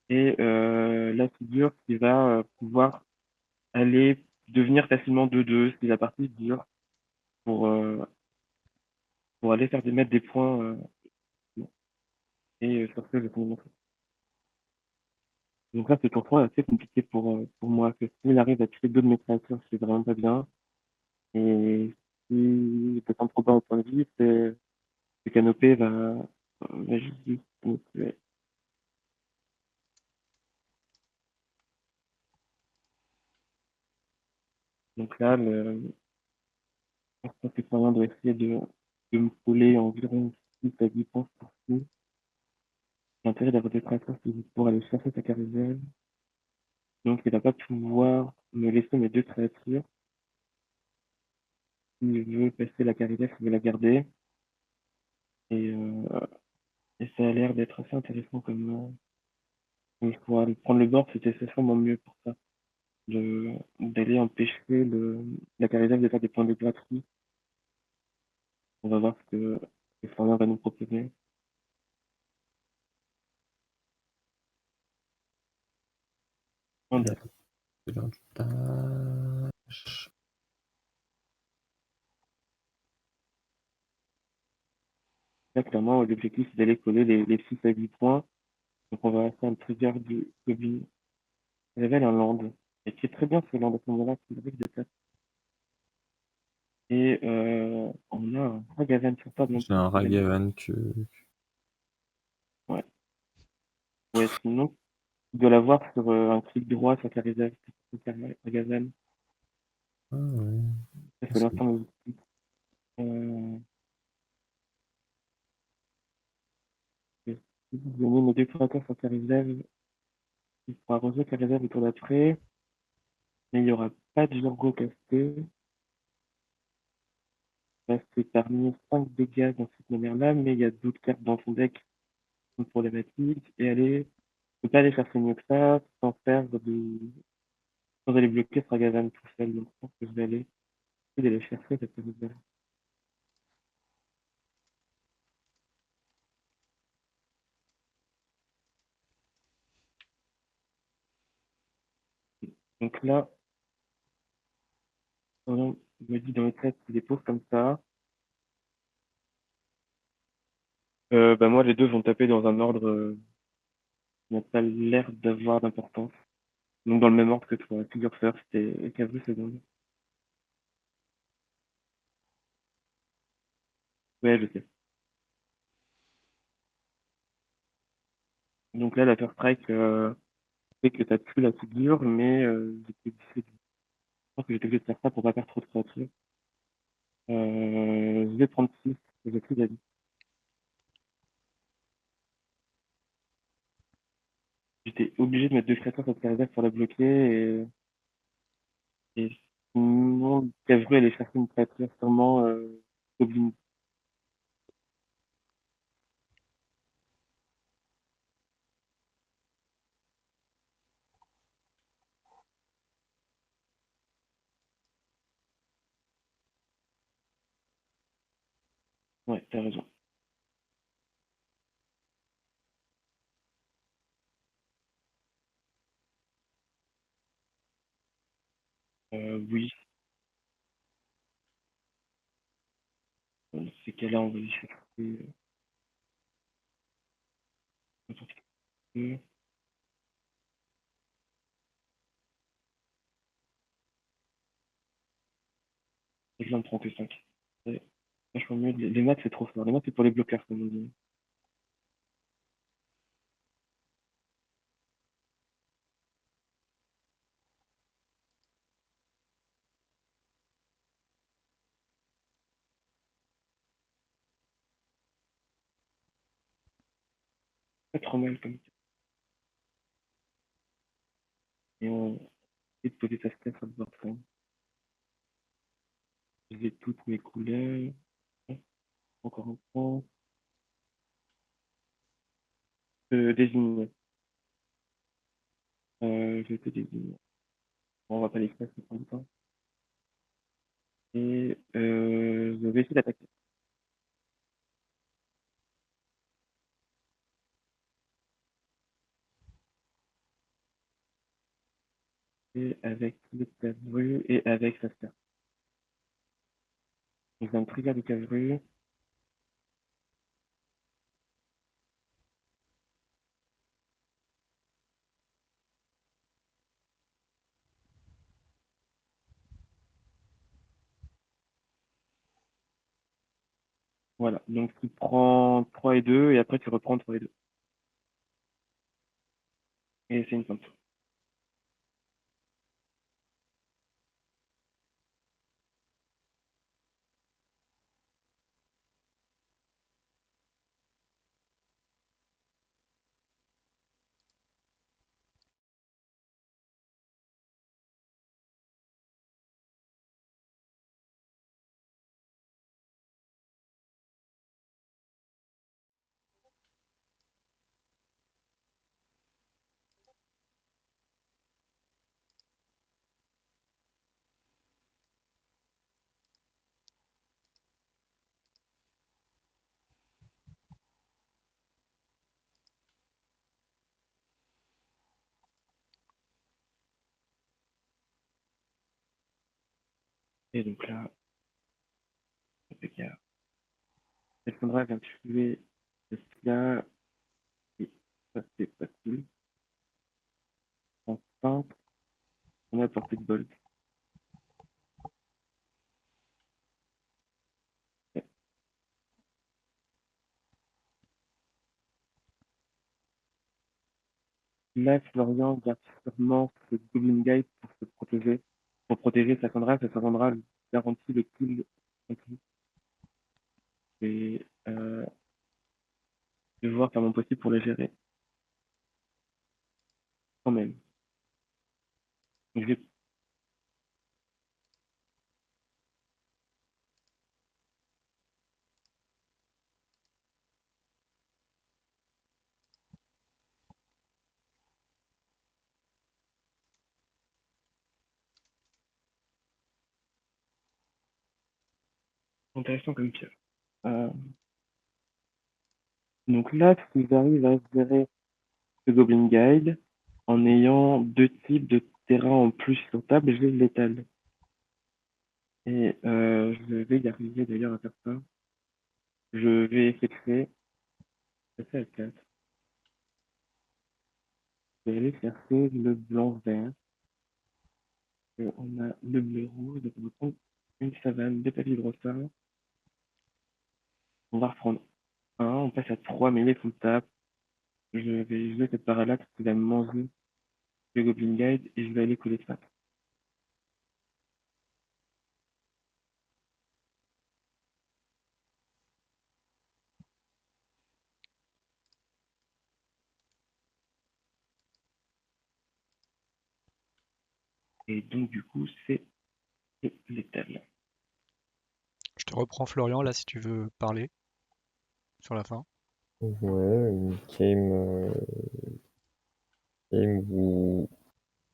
Et la figure qui va pouvoir aller devenir facilement 2-2 si la partie dure pour, euh, pour aller mettre des points. Et sur ce, je vais vous montrer. Donc là, ce tour 3 est assez compliqué pour moi. Que s'il arrive à tuer deux de mes créatures, c'est vraiment pas bien. Et si je descends trop bas au point de vie, c'est Canopée va juste me tuer. Donc là, je pense que Florian doit essayer de me coller environ 6 à 10 points pour ci. L'intérêt d'avoir des créatures, c'est pour aller chercher sa carousel. Donc il va pas pouvoir me laisser mes deux créatures. S'il veut passer la carousel, il veut la garder. Et, euh, et ça a l'air d'être assez intéressant comme choix. Prendre le board, c'était sûrement mieux pour ça. D'aller empêcher la carousel de faire des points de gratuits. On va voir ce que Florian va nous proposer. C'est l'heure du tâche. Là, clairement, l'objectif, c'est d'aller coller les 6 à 10 points. Donc, on va faire un trigger du Goblin. Révèle un land. Et qui est très bien ce land à ce moment-là, c'est avec de place. Et on a un Ragavan sur table. J'ai un Ragavan que. Ouais. Ouais, sinon, tu dois l'avoir sur un clic droit sur Carizal. Ragavan. Ah ouais. Parce que l'instant, euh, je vais donner mes deux créateurs sur Carizal. Il pourra rejouer Carizal le tour d'après. Mais il n'y aura pas de Jorgo casté. Parce que t'as remis 5 dégâts dans cette manière-là, mais il y a d'autres cartes dans ton deck qui sont problématiques. Et allez, tu peux pas aller chercher mieux que ça sans aller bloquer Stragavan tout seul. Donc je pense que je vais aller essayer d'aller chercher cette petite. Donc là, on me dit dans le tête des pauvres comme ça. Bah moi, les deux vont taper dans un ordre qui n'a pas l'air d'avoir d'importance. Donc dans le même ordre que toi, Figure First et Cavu Seconde. Ouais, je sais. Donc là, la First Strike fait que t'as plus la figure, mais je pense que j'étais obligé de faire ça pour pas perdre trop de créatures. Je vais prendre 6, j'ai plus d'avis. J'étais obligé de mettre deux créatures sur le pour la bloquer et sinon, Cavru allait chercher une créature sûrement Goblin. Ouais, t'as raison. Oui, dans ces cas-là, on va y chercher n'importe quoi. Et je viens de prendre que 5. Ouais, vachement mieux. Les maths, c'est trop fort. Les maths, c'est pour les bloqueurs, comme on dit. Pas trop mal comme ça. Et on essaie de poser sa step sur le board frame. J'ai toutes mes couleurs. Encore un point. Désigner. jeter des lignes. Bon, on va pas les faire, ça prend du temps. Et je vais essayer d'attaquer. Et avec le casse-rue et avec Saskia. Donc un trigger du casse-rue. Voilà, donc tu prends 3 et 2 et après tu reprends 3 et 2. Et c'est une feinte. Et donc là, Rebecca. Alexandra vient tuer Saskia. Et ça, c'est pas cool. En feinte, on a portée de bolt. Là, Florian garde sûrement ce Goblin Guide pour se protéger, pour protéger Cassandra. Cassandra lui garantit le kill. Et je vais voir faire mon possible pour le gérer. Quand même. Donc, j'ai intéressant comme piège. Donc là, si j'arrive à gérer ce Goblin Guide en ayant 2 types de terrain en plus sur table, j'ai létal. Et je vais y arriver d'ailleurs à faire ça. Je vais effectuer, ça fait à 4. Je vais aller chercher le blanc-vert. On a le bleu-rouge, donc on va prendre une savane, des papiers de brossard. On va reprendre un, on passe à 3, mais les full tap. Je vais jouer cette parallaxe qui va me manger le Goblin Guide et je vais aller couler ça. Et donc du coup, c'est létal. Je te reprends Florian là si tu veux parler sur la fin. Ouais, une game où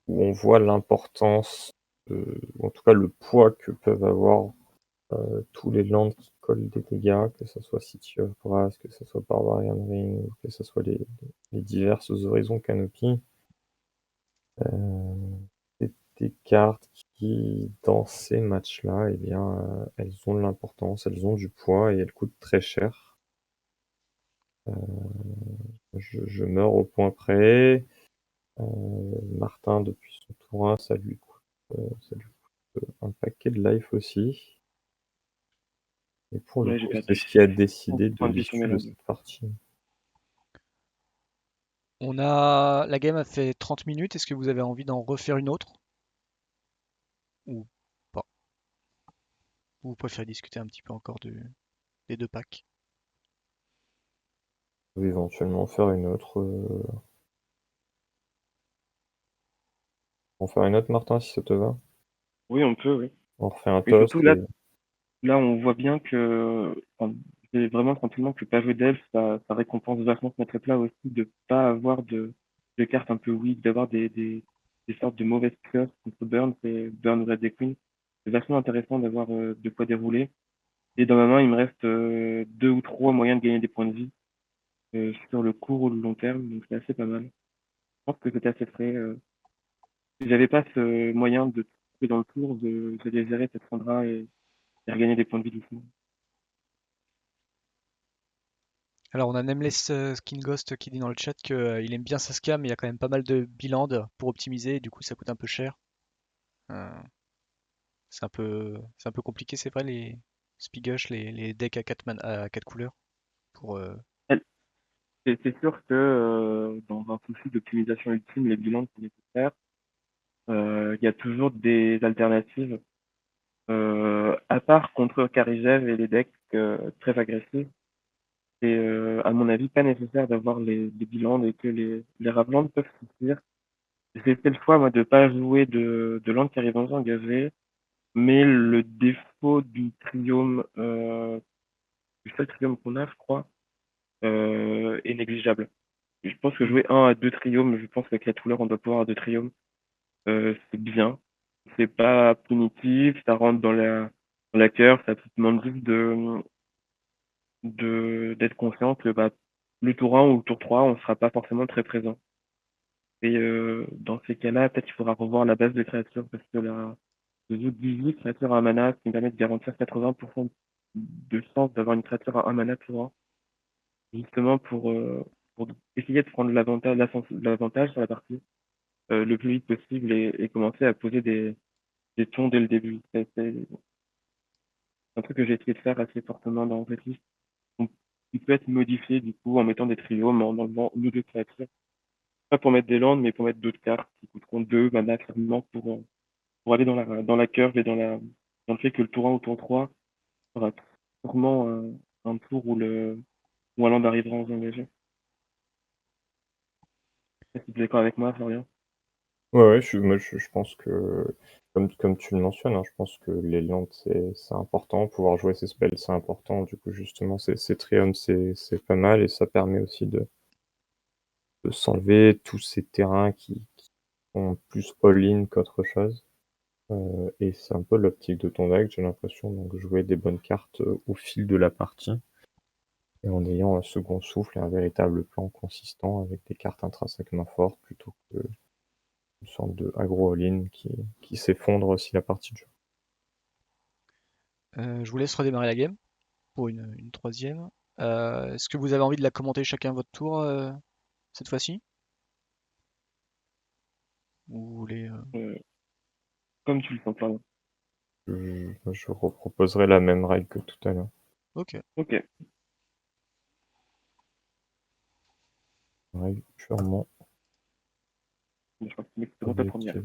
on voit l'importance, ou en tout cas le poids que peuvent avoir tous les lands qui collent des dégâts, que ce soit City of Brass, que ce soit Barbarian Ring, ou que ce soit les diverses horizons Canopy. C'est des cartes qui, dans ces matchs-là, eh bien, elles ont de l'importance, elles ont du poids et elles coûtent très cher. Je meurs au point près. Martin, depuis son tour 1, ça lui coûte un paquet de life aussi. Et pour le Ouais, j'ai coup, c'est perdu ce qui a 6 décidé de points de vie sur l'issue mes de langues. cette partie. La game a fait 30 minutes. Est-ce que vous avez envie d'en refaire une autre ou pas? Ou vous préférez discuter un petit peu encore des 2 packs? On peut éventuellement faire une autre. En faire une autre, Martin, si ça te va. Oui, on peut, oui. On refait un Et surtout toast là, et là on voit bien que j'ai vraiment le sentiment que pas jouer d'elfe, ça récompense vachement ce match-là aussi de pas avoir de cartes un peu weak, d'avoir des des sortes de mauvaises pioches contre Burn, c'est Burn Red Dead Queen. C'est vachement intéressant d'avoir de quoi dérouler. Et dans ma main, il me reste 2 ou 3 moyens de gagner des points de vie sur le court ou le long terme, donc c'est assez pas mal. Je pense que c'était assez frais. Si j'avais pas ce moyen de trouver dans le tour, j'allais gérer cette Sandra et regagner des points de vie doucement. Alors on a Nameless Skin Ghost qui dit dans le chat qu'il aime bien Saskia, mais il y a quand même pas mal de bilands pour optimiser, et du coup ça coûte un peu cher. Euh, c'est un peu compliqué, c'est vrai, les Spigush, les decks à 4 couleurs pour C'est sûr que dans un souci d'optimisation ultime, les bilans sont nécessaires. Il y a toujours des alternatives. À part contre Karijev et les decks très agressifs, c'est à mon avis pas nécessaire d'avoir les bilans et que les Ravlands peuvent suffire. J'ai fait le choix moi de pas jouer de land qui arrive engagé, mais le défaut du triome, du seul triome qu'on a, je crois, est négligeable. Je pense que jouer 1 à 2 triomes, je pense qu'avec la couleur, on doit pouvoir avoir 2 triomes. C'est bien. C'est pas punitif, ça rentre dans la cœur, ça te demande juste d'être conscient que bah, le tour 1 ou le tour 3, on sera pas forcément très présent. Et dans ces cas-là, peut-être qu'il faudra revoir la base de créatures parce que là, je joue 18 créatures à 1 mana, ce qui me permet de garantir 80% de chance d'avoir une créature à 1 mana tour 1, justement pour essayer de prendre l'avantage sur la partie le plus vite possible et commencer à poser des tons dès le début. C'est un truc que j'ai essayé de faire assez fortement dans Rétis. Il peut être modifié du coup en mettant des trios, mais en enlevant une ou deux créatures. Pas pour mettre des landes, mais pour mettre d'autres cartes qui coûteront 2 mana clairement pour aller dans la curve et dans le fait que le tour 1 ou tour 3 sera sûrement un tour où un land arrivera en engagé. Est-ce que tu es d'accord avec moi, Florian? Ouais, je pense que, comme tu le mentionnes, hein, je pense que les landes, c'est important. Pouvoir jouer ses spells, c'est important. Du coup, justement, ces triumphs, c'est pas mal et ça permet aussi de s'enlever tous ces terrains qui sont plus all-in qu'autre chose. Et c'est un peu l'optique de ton deck, j'ai l'impression, donc jouer des bonnes cartes au fil de la partie et en ayant un second souffle et un véritable plan consistant avec des cartes intrinsèquement fortes plutôt que une sorte de aggro all-in qui s'effondre si la partie dure. je vous laisse redémarrer la game pour une troisième. Est-ce que vous avez envie de la commenter chacun votre tour cette fois-ci? Ou vous voulez Euh, Comme tu le sens, Florian. Je reproposerai la même règle que tout à l'heure. Ok. Ok, Règle purement je crois que c'est bon ta avec première.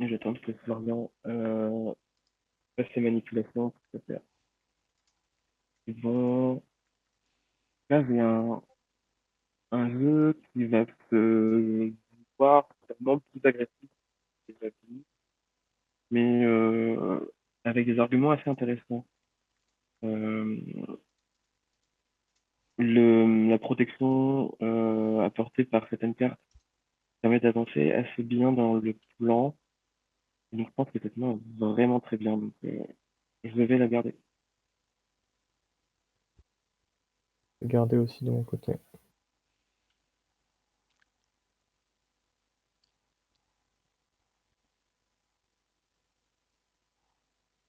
Et j'attends que Florian fasse ses manipulations pour se faire. Bon, là j'ai un jeu qui va se voir vraiment plus agressif que les autres, mais avec des arguments assez intéressants. Euh, la protection apportée par certaines cartes permet d'avancer assez bien dans le plan. Donc je pense que cette main est vraiment très bien. Donc je vais la garder. garder aussi de mon côté.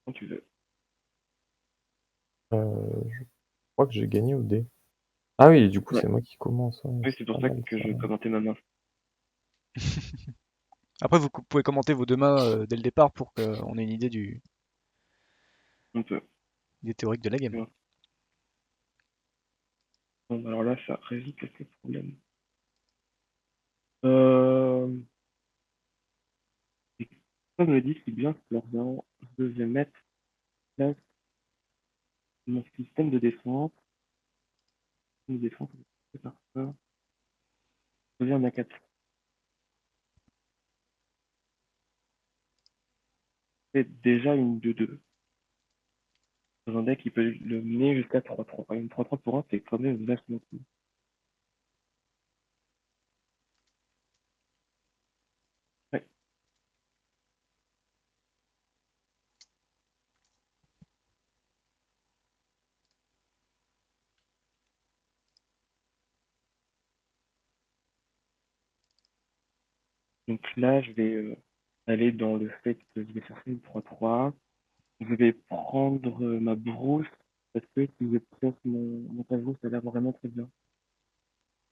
Quand tu veux. Je crois que j'ai gagné au dé. Ah oui, du coup, Ouais. c'est moi qui commence. Ouais, Oui, c'est c'est pour pas ça mal que ça. je commentais ma main. Après, vous pouvez commenter vos deux mains dès le départ pour qu'on ait une idée On peut. des théoriques de la game. Bon, alors là, ça résout quelques problèmes. Euh, et comme me dit si bien Florian, je vais mettre en place mon système de défense. Une défense, c'est par ça. Je viens à 4. C'est déjà une 2-2. dans un deck, il peut le mener jusqu'à 3-3. Par exemple, 3-3 pour 1, c'est quand même vachement cool. Ouais. Donc là, je vais aller dans le fait que je vais chercher une 3-3. Je vais prendre ma brousse, parce que si je presse mon tableau, ça a l'air vraiment très bien.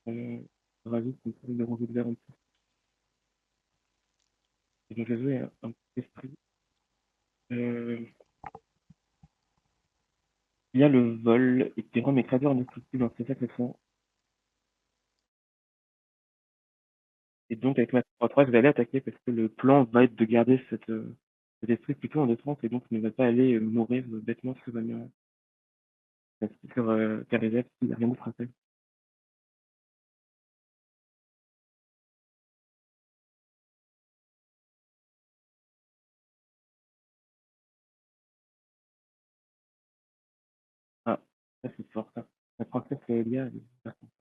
Je rajoute une série de rouge de vert en plus. Et donc, je vais jouer un petit esprit. Il y a le vol, et qui rend mes créatures indestructibles, c'est ça que c'est. Et donc, avec ma 3-3, je vais aller attaquer, parce que le plan va être de garder cet esprit plutôt en défense, et donc ne va pas aller mourir bêtement sur Carizet, s'il n'y a rien d'autre à faire. Ah, ça c'est fort, ça. La princesse Elia, elle est super sympa.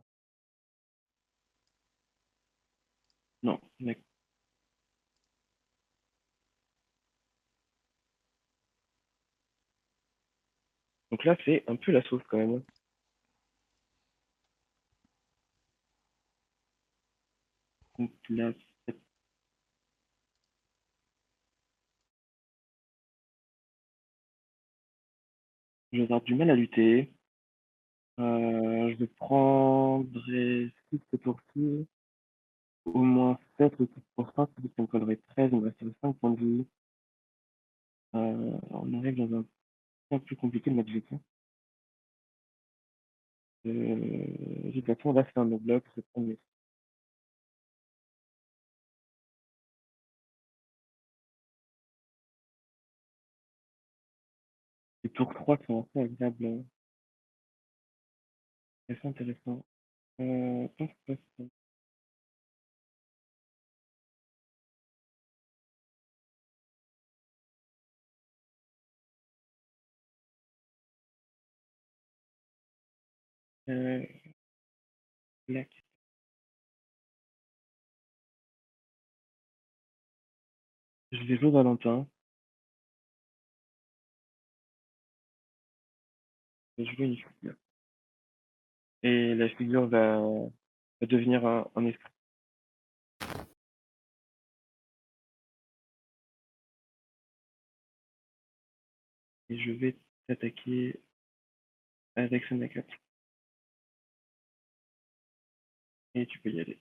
Non, mec. Donc là, c'est un peu la sauce quand même. Donc là, je vais avoir du mal à lutter. Je vais prendre 6 ce tour-ci, au moins 7 le tour prochain, c'est qu'on collerait 13, on va faire 5 points de vie. On arrive dans un point plus compliqué de notre gestion. De toute façon, là, c'est un no-block, je vais prendre mes. Les tours 3 sont assez agréables, assez intéressants. Comment ça se passe? Là, je vais jouer Valentin. Je vais jouer une figure. Et la figure va devenir un esprit. Et je vais t'attaquer avec ce mec-là. Et tu peux y aller.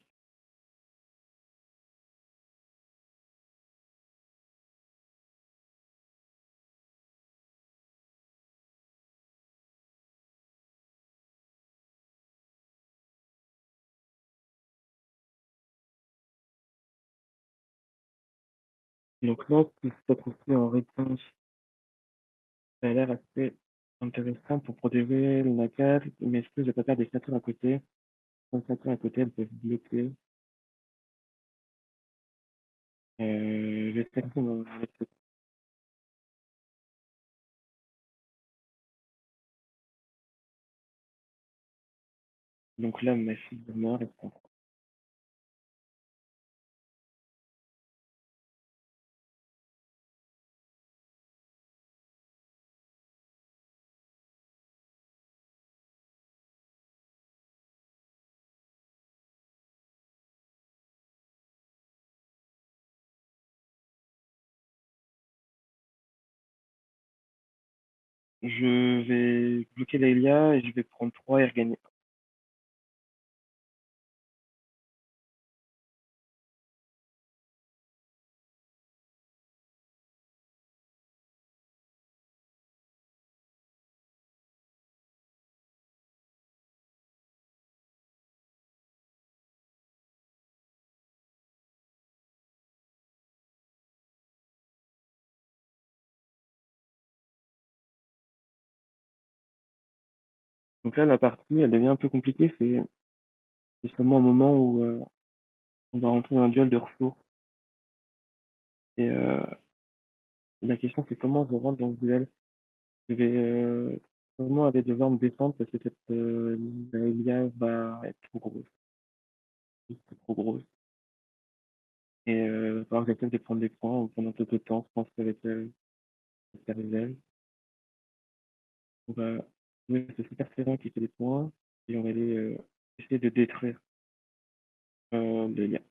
Donc là, ce qui se passe aussi en réponse, ça a l'air assez intéressant pour protéger le Nakat, mais est-ce que je vais pas faire des créatures à côté? Quand les créatures à côté, elles peuvent bloquer. Je vais sacrifier mon électrique. Donc là, ma fille meurt et je comprends. Je vais bloquer Laelia et je vais prendre 3 et regagner. Donc là, la partie, elle devient un peu compliquée. C'est seulement un moment où on va rentrer dans un duel de ressources. Et la question, c'est comment je rentre dans ce duel. Je vais sûrement aller devoir me défendre parce que la Elia va être trop grosse. Juste trop grosse. Et il va falloir que j'essaie de prendre des points pendant peu de temps, je pense qu'avec Caruzel. On va jouer ce super servant qui fait des points et on va aller essayer de détruire l'Elia.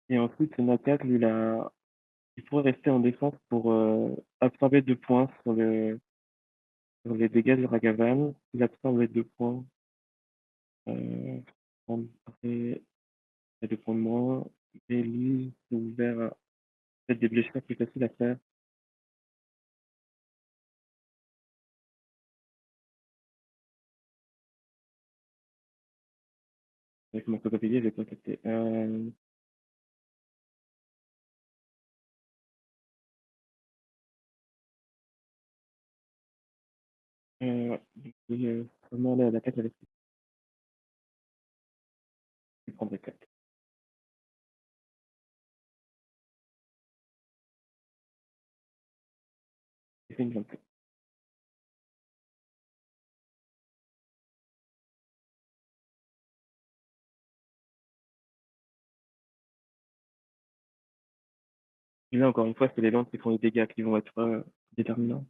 Et ensuite, ce macaque, lui, il pourrait rester en défense pour absorber 2 points sur les dégâts du Ragavan. Il absorbe les 2 points. On prendrait 2 points de moins. Et lui, c'est ouvert à peut-être des blessures plus faciles à faire. Avec mon copain, je vais pas capter. Ouais. Donc, vraiment aller à l'attaque avec lui. Il prendrait 4. Il fait une 24. Et là, encore une fois, c'est les lances qui font les dégâts qui vont être déterminants.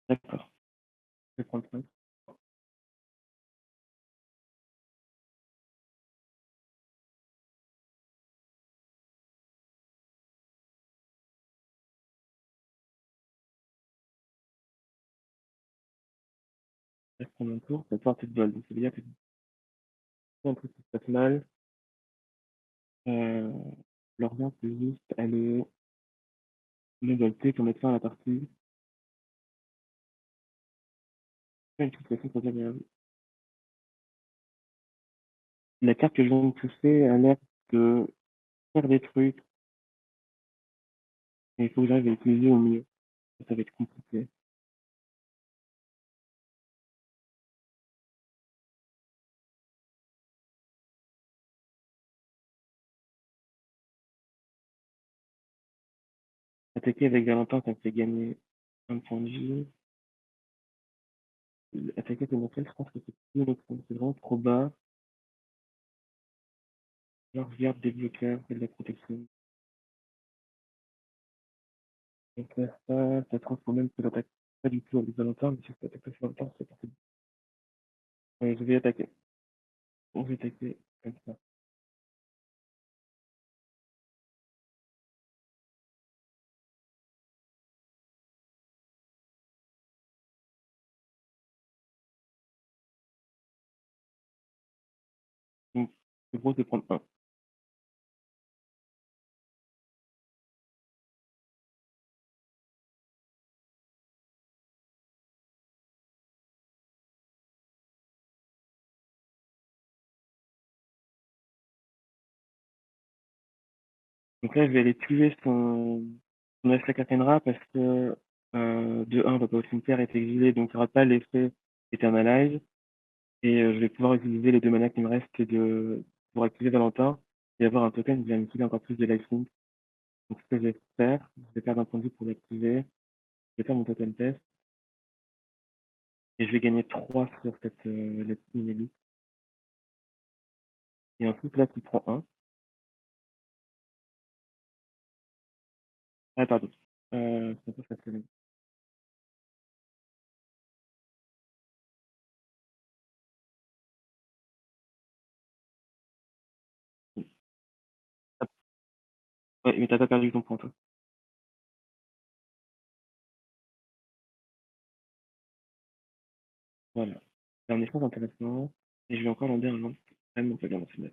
D'accord. Je vais prendre 5. Je vais prendre un tour. Ça va pouvoir de bol. Donc, ça veut dire que si un truc qui se passe mal, Lorient peut juste aller me volter pour mettre fin à la partie. C'est une situation très agréable. La carte que je viens de toucher a l'air de faire des trucs. Et il faut que j'arrive à l'utiliser au mieux. Ça va être compliqué. Attaquer avec Valentin, ça me fait gagner un point de vie. Attaquer avec Valentin, je pense que c'est vraiment trop bas. Genre, je garde des bloqueurs et de la protection. Donc là, ça transforme même que l'attaque pas du tout avec Valentin, mais si je peux attaquer sur Valentin, c'est parti. Je vais attaquer. On va attaquer comme ça. Donc, c'est gros de prendre 1. Donc là, je vais aller tuer son Asla Catenra parce que de 1, on va pas au cimetière, est exilé, donc il n'y aura pas l'effet Eternalize. Et je vais pouvoir utiliser les 2 manas qui me restent pour activer Valentin et avoir un token qui va me filer encore plus de lifelink. Donc ce que je vais faire, je vais perdre un point de vue pour l'activer. Je vais faire mon token test et je vais gagner 3 sur cette mini. Et ensuite, là, tu prends 1. Ah, pardon. C'est un peu facile. Ouais, mais t'as pas perdu ton point, toi. Voilà. C'est un échange intéressant. Et je vais encore l'emmener un an. Même, on peut bien lancer une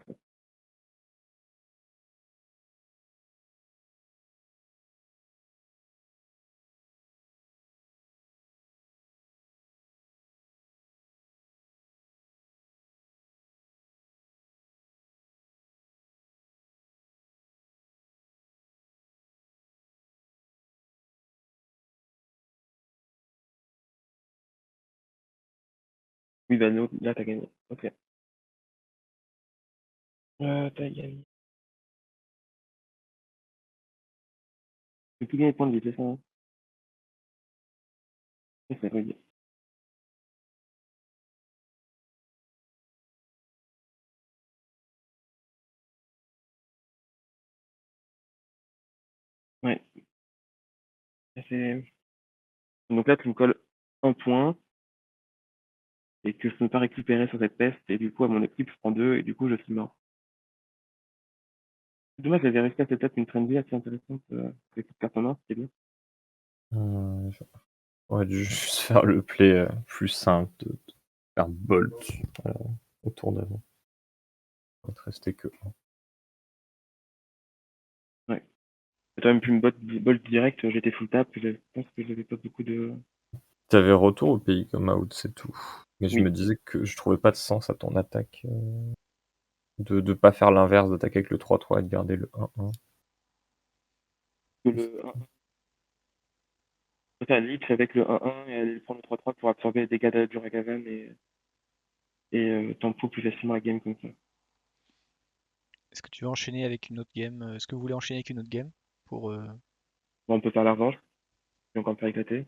Oui, bah non, là, t'as gagné. Ok. T'as gagné. Tu plus gagner de points de vie, c'est ça, hein? C'est rude. Ouais. C'est... Donc là, tu me colles un point et que je peux pas récupérer sur cette peste et du coup, à mon équipe, je prends 2 et du coup, je suis mort. Dommage, j'avais réussi à setup une trendy assez intéressante avec cette carte en main, c'était bien. On aurait dû juste faire le play plus simple de faire bolt au tour d'avant. Il ne te restait que 1. Ouais. T'as même pu me bolt direct, j'étais full tap, je pense que j'avais pas beaucoup de... T'avais retour au pays comme out, c'est tout. Mais je Oui. me disais que je trouvais pas de sens à ton attaque. De pas faire l'inverse, d'attaquer avec le 3-3 et de garder le 1-1. Que le 1-1. T'as un leech avec le 1-1 et aller prendre le 3-3 pour absorber les dégâts de Duragavan et tempo plus facilement la game comme ça. Est-ce que tu veux enchaîner avec une autre game? Est-ce que vous voulez enchaîner avec une autre game pour Bon, on peut faire la revanche, et encore me faire éclater.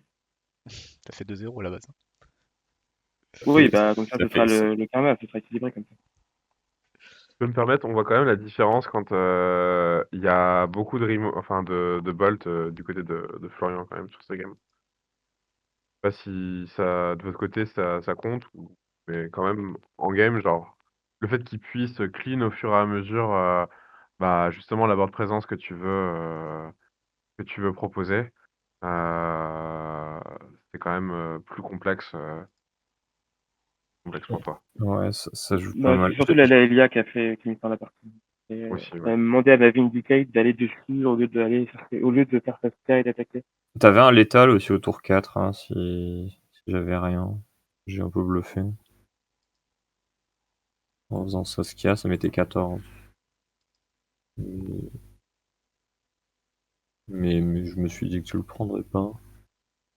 t'as fait 2-0 à la base, hein. Oui, bah comme ça, Ça ce sera fait ça. le karma, ce sera équilibré comme ça. Je peux me permettre, on voit quand même la différence quand il y a beaucoup de bolt du côté de Florian quand même sur ce game. Je sais pas si ça, de votre côté, ça compte, mais quand même, en game, genre, le fait qu'il puisse clean au fur et à mesure, bah, justement, la board présence que tu veux proposer, c'est quand même plus complexe pour toi Ouais, ça joue pas Bah, mal. c'est surtout la Elia qui me fait la partie. Et, aussi, elle ouais. a demandé à ma Vindicate d'aller dessus au lieu de faire sa sky et d'attaquer. T'avais un létal aussi au tour 4, hein, si j'avais rien. J'ai un peu bluffé. En faisant Saskia, ça mettait 14. Mais je me suis dit que tu le prendrais pas.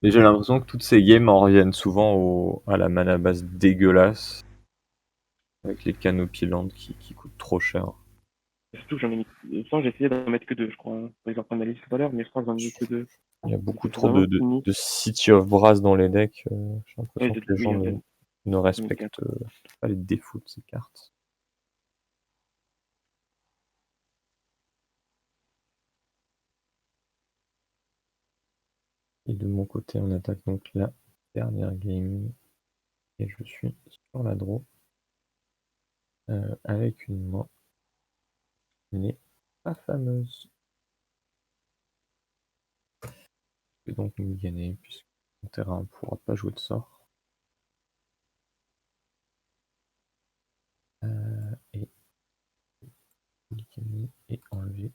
Et j'ai l'impression que toutes ces games en reviennent souvent à la mana base dégueulasse. Avec les canopies land qui coûtent trop cher. Surtout que j'en ai mis. Sans, j'ai essayé d'en mettre que 2, je crois, hein. Faudrait que je reprenne ma liste tout à l'heure, mais je crois que j'en ai mis que 2. Il y a beaucoup C'est trop vraiment de cynique. City of Brass dans les decks. J'ai Ouais, l'impression que les oui, gens en fait, ne j'en ai mis 4. respectent pas les défauts de ces cartes. Et de mon côté, on attaque donc la dernière game. Et je suis sur la draw. Avec une main qui n'est pas fameuse. Je vais donc nous gagner puisque mon terrain ne pourra pas jouer de sort. Et Polycamie est enlevé.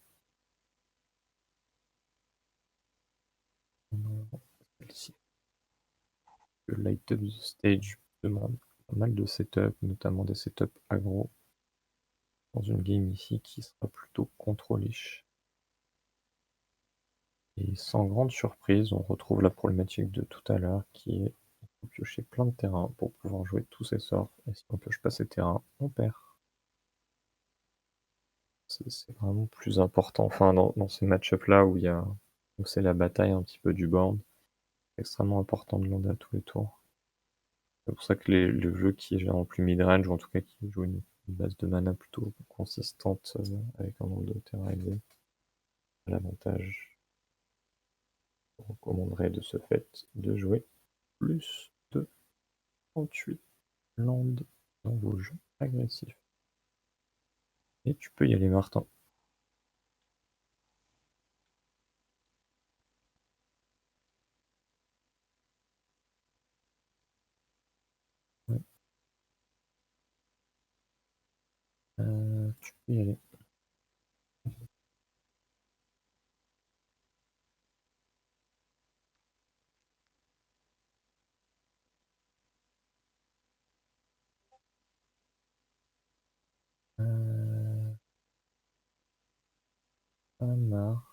Celle-ci. Le Light Up the Stage demande pas mal de setup, notamment des setups aggro. Dans une game ici qui sera plutôt contrôlish. Et sans grande surprise, on retrouve la problématique de tout à l'heure qui est il faut piocher plein de terrains pour pouvoir jouer tous ces sorts. Et si on pioche pas ces terrains, on perd. C'est vraiment plus important. Enfin, dans ces match-up là où c'est la bataille un petit peu du board, c'est extrêmement important de lander à tous les tours. C'est pour ça que le jeu qui est généralement plus mid-range, ou en tout cas qui joue une base de mana plutôt consistante avec un nombre de terrains élevé, a l'avantage, je recommanderais de ce fait de jouer plus de 38 landes dans vos jeux agressifs. Et tu peux y aller, Martin. Ouais. Tu peux y aller. Ça marche.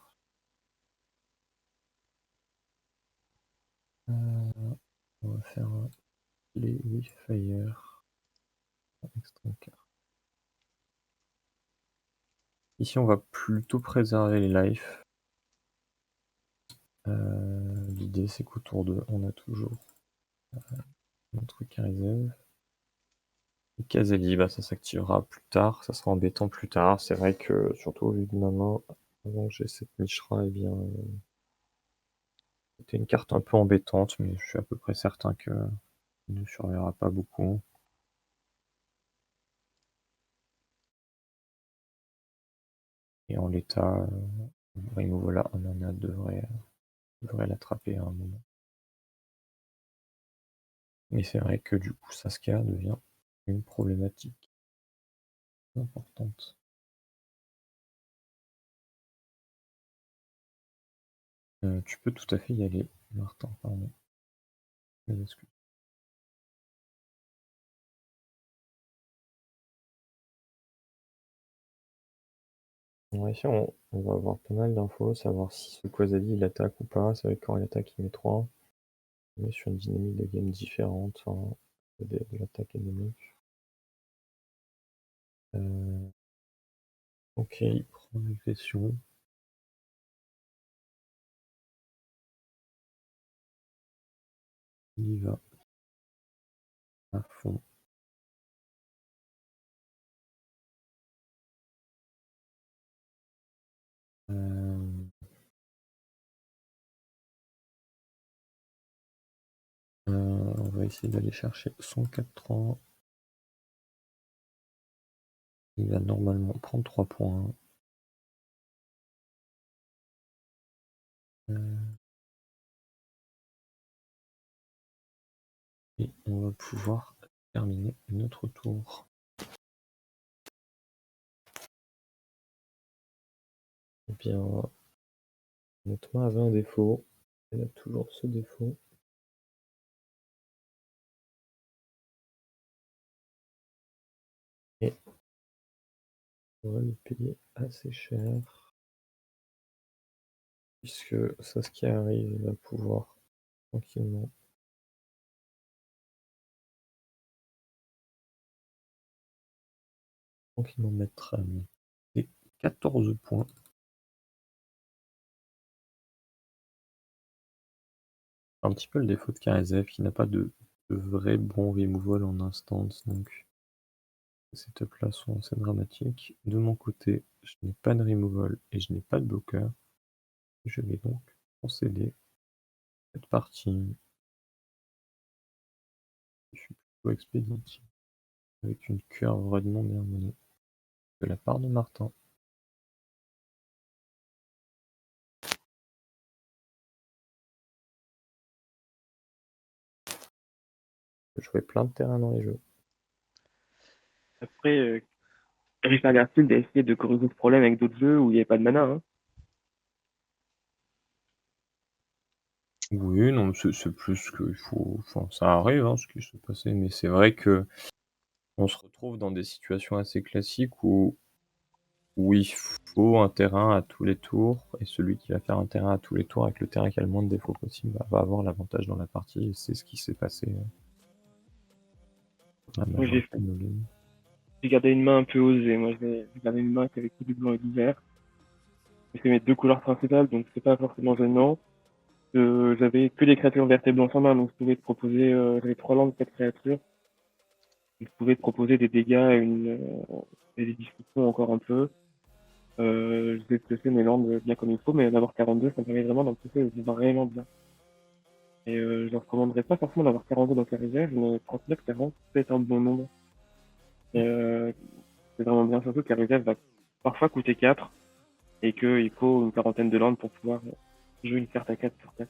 On va faire Les Fire. Extrême carte. Ici, on va plutôt préserver les life. L'idée, c'est qu'autour d'eux, on a toujours notre Karizev. Et Kazeli, bah, ça s'activera plus tard, ça sera embêtant plus tard. C'est vrai que, surtout au vu de ma main, avant que j'ai cette Mishra, eh bien, c'était une carte un peu embêtante, mais je suis à peu près certain que ne survivra pas beaucoup. Et en l'état, Removal à 1 mana devrait l'attraper à un moment. Mais c'est vrai que du coup, Saskia devient une problématique importante. Tu peux tout à fait y aller, Martin, pardon. Mes excuses. Bon, ici, on va avoir pas mal d'infos, savoir si ce Quasali il attaque ou pas. C'est vrai que quand il attaque, il met 3. On est sur une dynamique de game différente de l'attaque ennémique. Ok, il prend l'agression. Il y va à fond. On va essayer d'aller chercher son 4-3. Il va normalement prendre 3 points. Et on va pouvoir terminer notre tour. Eh bien, notre main avait un défaut. Elle a toujours ce défaut. Et on va le payer assez cher. Puisque ça, ce qui arrive, il va pouvoir tranquillement mettre des 14 points. Un petit peu le défaut de Karizev qui n'a pas de vrai bon removal en instance, donc ces setups-là sont assez dramatiques. De mon côté, je n'ai pas de removal et je n'ai pas de bloqueur. Je vais donc concéder cette partie. Je suis plutôt expéditif avec une curve redement bien menée de la part de Martin. Je jouais plein de terrains dans les jeux. Après, Richard Garfield a essayé de corriger ce problème avec d'autres jeux où il n'y avait pas de mana. Hein. Oui, non, c'est plus qu'il faut. Enfin, ça arrive, hein, ce qui s'est passé, mais c'est vrai que on se retrouve dans des situations assez classiques où il faut un terrain à tous les tours, et celui qui va faire un terrain à tous les tours avec le terrain qui a le moins de défauts possible va avoir l'avantage dans la partie, et c'est ce qui s'est passé la Moi, majorité de nos games. j'ai gardé une main un peu osée. Moi, j'ai gardé une main avec du blanc et du vert. J'ai fait mes 2 couleurs principales, donc c'est pas forcément gênant. J'avais que des créatures vertes et blanches en main, donc je pouvais te proposer, j'avais 3 landes, 4 créatures. Je pouvais te proposer des dégâts et des discussions encore un peu. J'ai placé mes landes bien comme il faut, mais d'avoir 42, ça me permet vraiment d'en placer vraiment bien. Et je ne recommanderais pas forcément d'avoir 42 dans Carizage, mais 39, 40 peut être un bon nombre. Et c'est vraiment bien, surtout que Carizage va parfois coûter 4 et qu'il faut une quarantaine de landes pour pouvoir jouer une carte à 4 sur 4.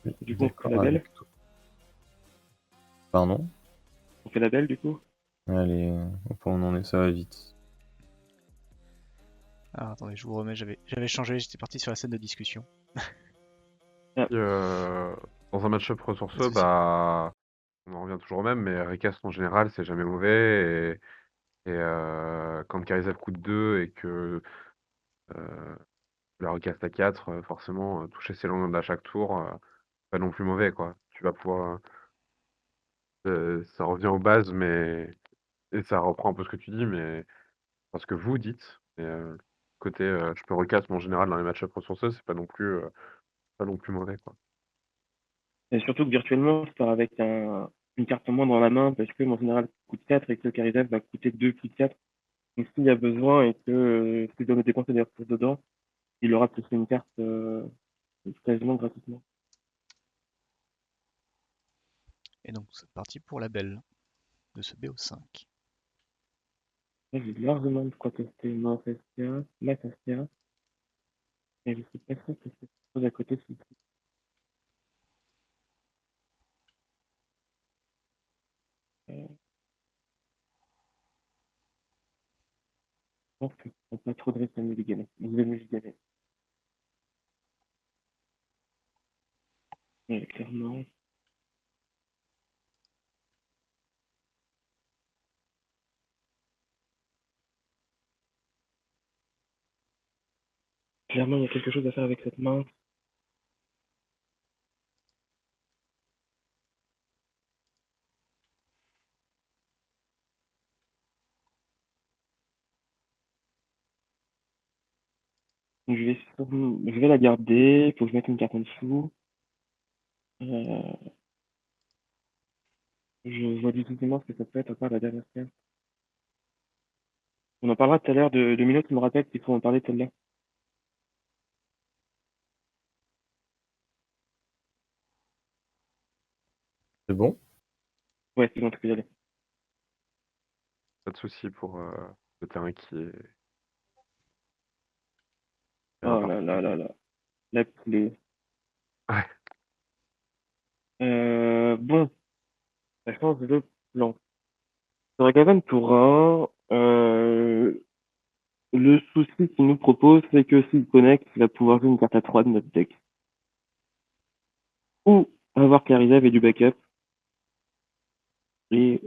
Oui, Du coup, on fait d'accord la belle. avec toi. Pardon? On fait la belle, du coup. Allez, on en est, ça va vite. Ah, attendez, je vous remets, j'avais changé, j'étais parti sur la scène de discussion. Dans un match-up Pas de ressourceux, souci. bah, on en revient toujours au même, mais Recast en général, c'est jamais mauvais. Et quand Karizev coûte 2 et que la recast à 4, forcément, toucher ses landes à chaque tour, pas non plus mauvais, quoi. tu vas pouvoir. Ça revient aux bases, mais. Et ça reprend un peu ce que tu dis, mais. Enfin, ce que vous dites. Et, côté, je peux recast mon général dans les match-up ressourceux, c'est pas non plus mauvais, quoi. Et surtout que virtuellement, je pars avec une carte en moins dans la main parce que mon général coûte 4 et que le Caridef va coûter 2 plus 4. Donc s'il y a besoin et que s'il doit me dépenser des ressources dedans, il aura plus une carte quasiment gratuitement. Et donc, c'est parti pour la belle de ce BO5. Là, j'ai largement de quoi tester Mort STA, Max STA, et je suis pas sûr que c'est quelque chose à côté de ce truc. Je pense que je prends pas trop de risques à mulliganer. Je vais mulliganer. Ouais, clairement. Clairement, il y a quelque chose à faire avec cette main. Je vais la garder, faut que je mette une carte en dessous. Je vois difficilement ce que ça peut être à part la dernière carte. On en parlera tout à l'heure de Mino qui me rappelle qu'il faut en parler de celle-là. C'est bon? Ouais, c'est bon, tu peux y aller. Pas de souci pour le terrain qui est Oh là là là là. La clé. Ouais. Bon, ça change de plan. Sur Agavan tour 1, le souci qu'il nous propose, c'est que s'il connecte, il va pouvoir jouer une carte à 3 de notre deck. Ou avoir Karizav et du backup. Et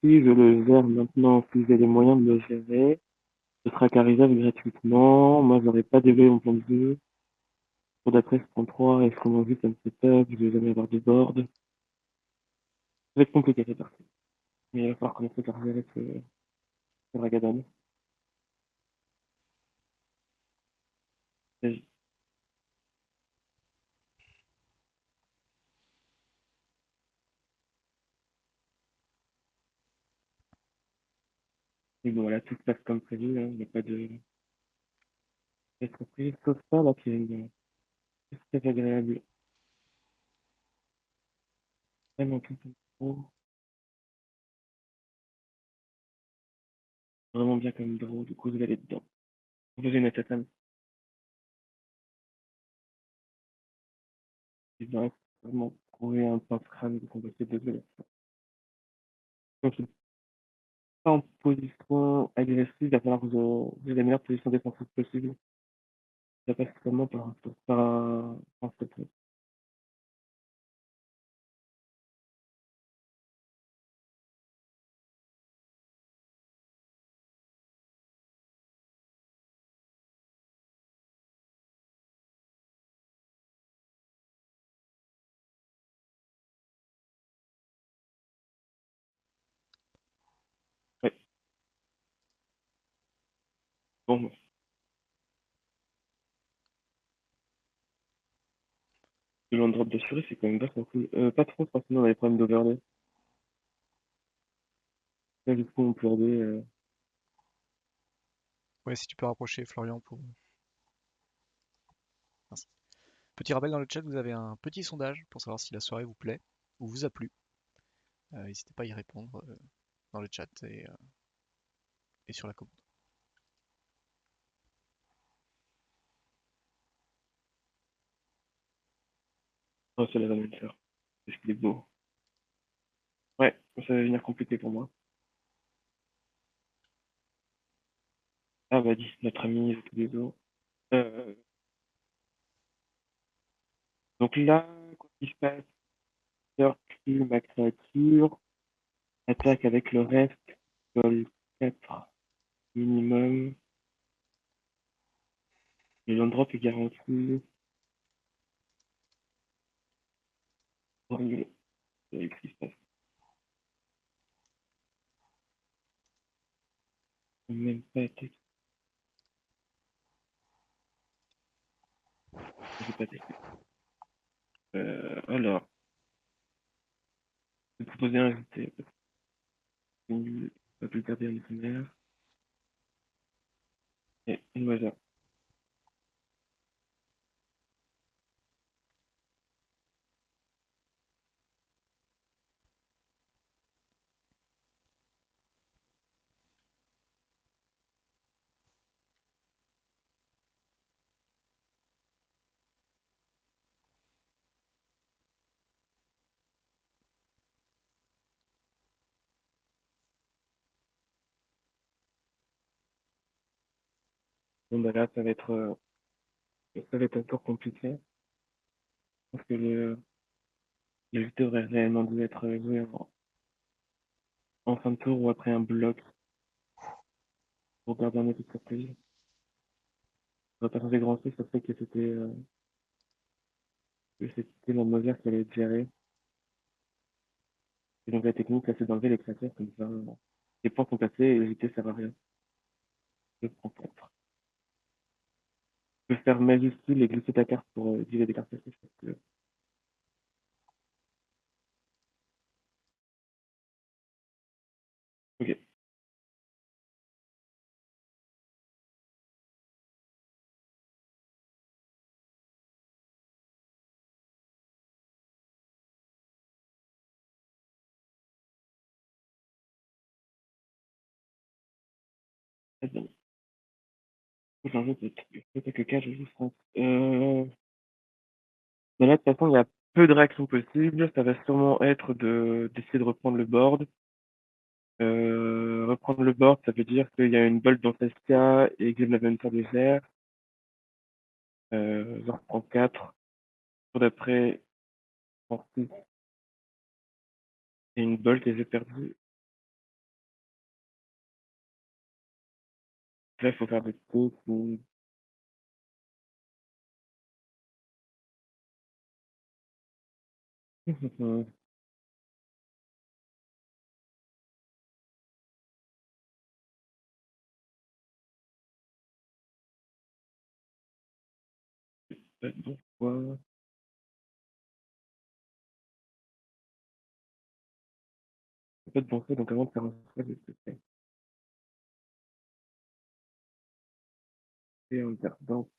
si je le gère maintenant, si j'ai les moyens de le gérer, ce sera Karizav gratuitement. Moi, j'aurai pas d'éveil en plan de jeu. Pour d'après, je prends 3 et je commence vite à me setup. Je vais jamais avoir de board. Ça va être compliqué cette partie. Mais il va falloir commencer par gérer ce Ragadan. Et bon, voilà, tout se passe comme prévu. Hein. Il n'y a pas de surprise. Sauf ça, là, qui est très agréable. Vraiment tout trop. Vraiment bien comme draw. Du coup, je vais aller dedans. Vous une Tatan. Il va vraiment trouver un pain crâne qu'on va essayer de jouer. Donc, je suis pas en position agressive. Il va falloir que j'ai la meilleure position défensive possible. Ça passe seulement par un step. Ouais. Bon, le land drop d'assuré, c'est quand même vachement cool. Pas trop, parce que sinon on a des problèmes d'overlay. Là, du coup, on peut regarder. Ouais, si tu peux rapprocher Florian pour. Merci. Petit rappel dans le chat, vous avez un petit sondage pour savoir si la soirée vous plaît ou vous a plu. N'hésitez pas à y répondre dans le chat et sur la commande. Oh, c'est la même faire. Parce qu'il est beau. Ouais, ça va venir compliqué pour moi. Ah bah dis, notre ami tous les autres. Donc là, quoi qu'il se passe, circule ma créature, attaque avec le reste, vol 4 minimum. Le land drop est garanti. Horrible. avec ce qui se passe. Même pas été. J'ai pas testé. Alors, je vais proposer un invité. Pas plus tarder en éphémère. Et une majeur. Bon, bah là, ça va être un tour compliqué. Parce que le jeu aurait réellement dû être joué en fin de tour ou après un bloc pour garder un effet de surprise. Ça va pas changer grand chose, ça fait que c'était la Moselle qui allait être gérée. Et donc la technique, là, c'est d'enlever les créatures comme ça. Les points sont passés et l'éviter sert à rien. Je prends 4. Je peux faire majuscule et glisser ta carte pour virer des cartes passées. Ok. Très bien. Faut changer peut-être que 4, je joue France. Mais là, de toute façon, il y a peu de réactions possibles. Ça va sûrement être d'essayer de reprendre le board. Reprendre le board, ça veut dire qu'il y a une bolt dans Saskia et Game Laventer désert. Je reprends 4. Tour d'après, je prends 6 et une bolt et j'ai perdu. Là, il faut faire des coups ou... Pas de bon choix. Pas de bon choix, donc avant de faire un choix, je vais faire et en perdant.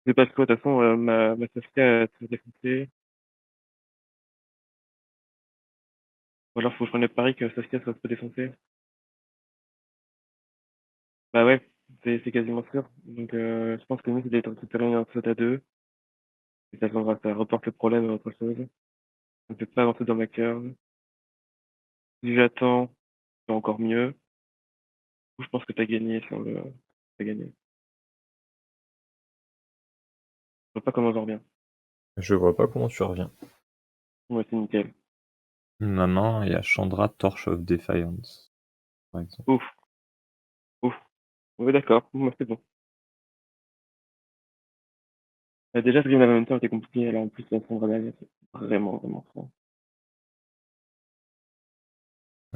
J'ai pas le choix, de toute façon, ma Saskia a tout défoncé. Ou alors, faut que je prenne le pari que Saskia soit pas défoncée. Bah ouais, c'est quasiment sûr. Donc, je pense que nous, c'est d'être récupéré un saut à 2. Et ça reporte le problème à autre chose. On peut pas avancer dans ma curve. Si j'attends, c'est encore mieux. Ou je pense que t'as gagné sur le... T'as gagné. Je vois pas comment j'en reviens. Je vois pas comment tu reviens. Ouais, c'est nickel. Maman, il y a Chandra Torch of Defiance, par exemple. Ouf, ouf. Ouais, d'accord. Moi, c'est bon. Déjà, ce game en même temps était compliqué. Alors, en plus, la Sandra Dalia, c'est vraiment, vraiment fort.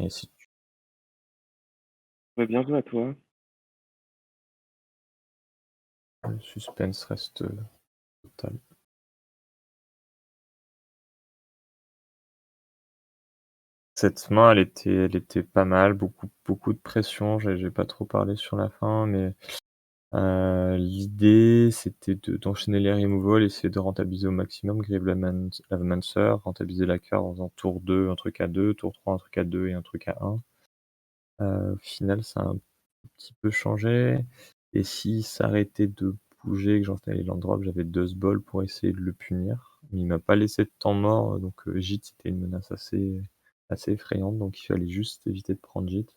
Et si Ouais, bien joué à toi. le suspense reste total. Cette main, elle était pas mal, beaucoup de pression. J'ai pas trop parlé sur la fin, mais l'idée, c'était d'enchaîner les removals, essayer de rentabiliser au maximum Grave Lavamancer, rentabiliser la carte en faisant tour 2, un truc à 2, tour 3, un truc à 2 et un truc à 1. Au final, ça a un petit peu changé. Et s'il s'arrêtait de bouger, que j'enchaînais les land drops, j'avais 2 balls pour essayer de le punir. Mais il m'a pas laissé de temps mort, donc JIT, c'était une menace assez effrayante, donc il fallait juste éviter de prendre JIT.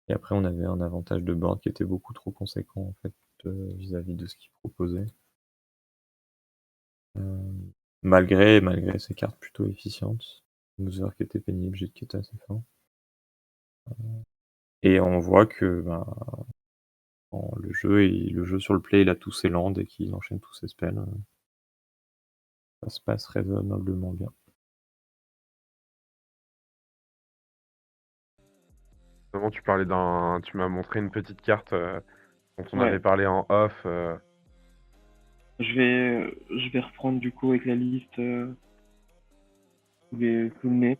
Et après, on avait un avantage de board qui était beaucoup trop conséquent, en fait, vis-à-vis de ce qu'il proposait. Malgré ces cartes plutôt efficientes. Boozer qui était pénible, JIT qui était assez fort. Et on voit que le jeu sur le play, il a tous ses lands et qu'il enchaîne tous ses spells. ça se passe raisonnablement bien. Vraiment, tu m'as montré une petite carte dont on Ouais. avait parlé en off. Je vais reprendre du coup avec la liste sous le nez.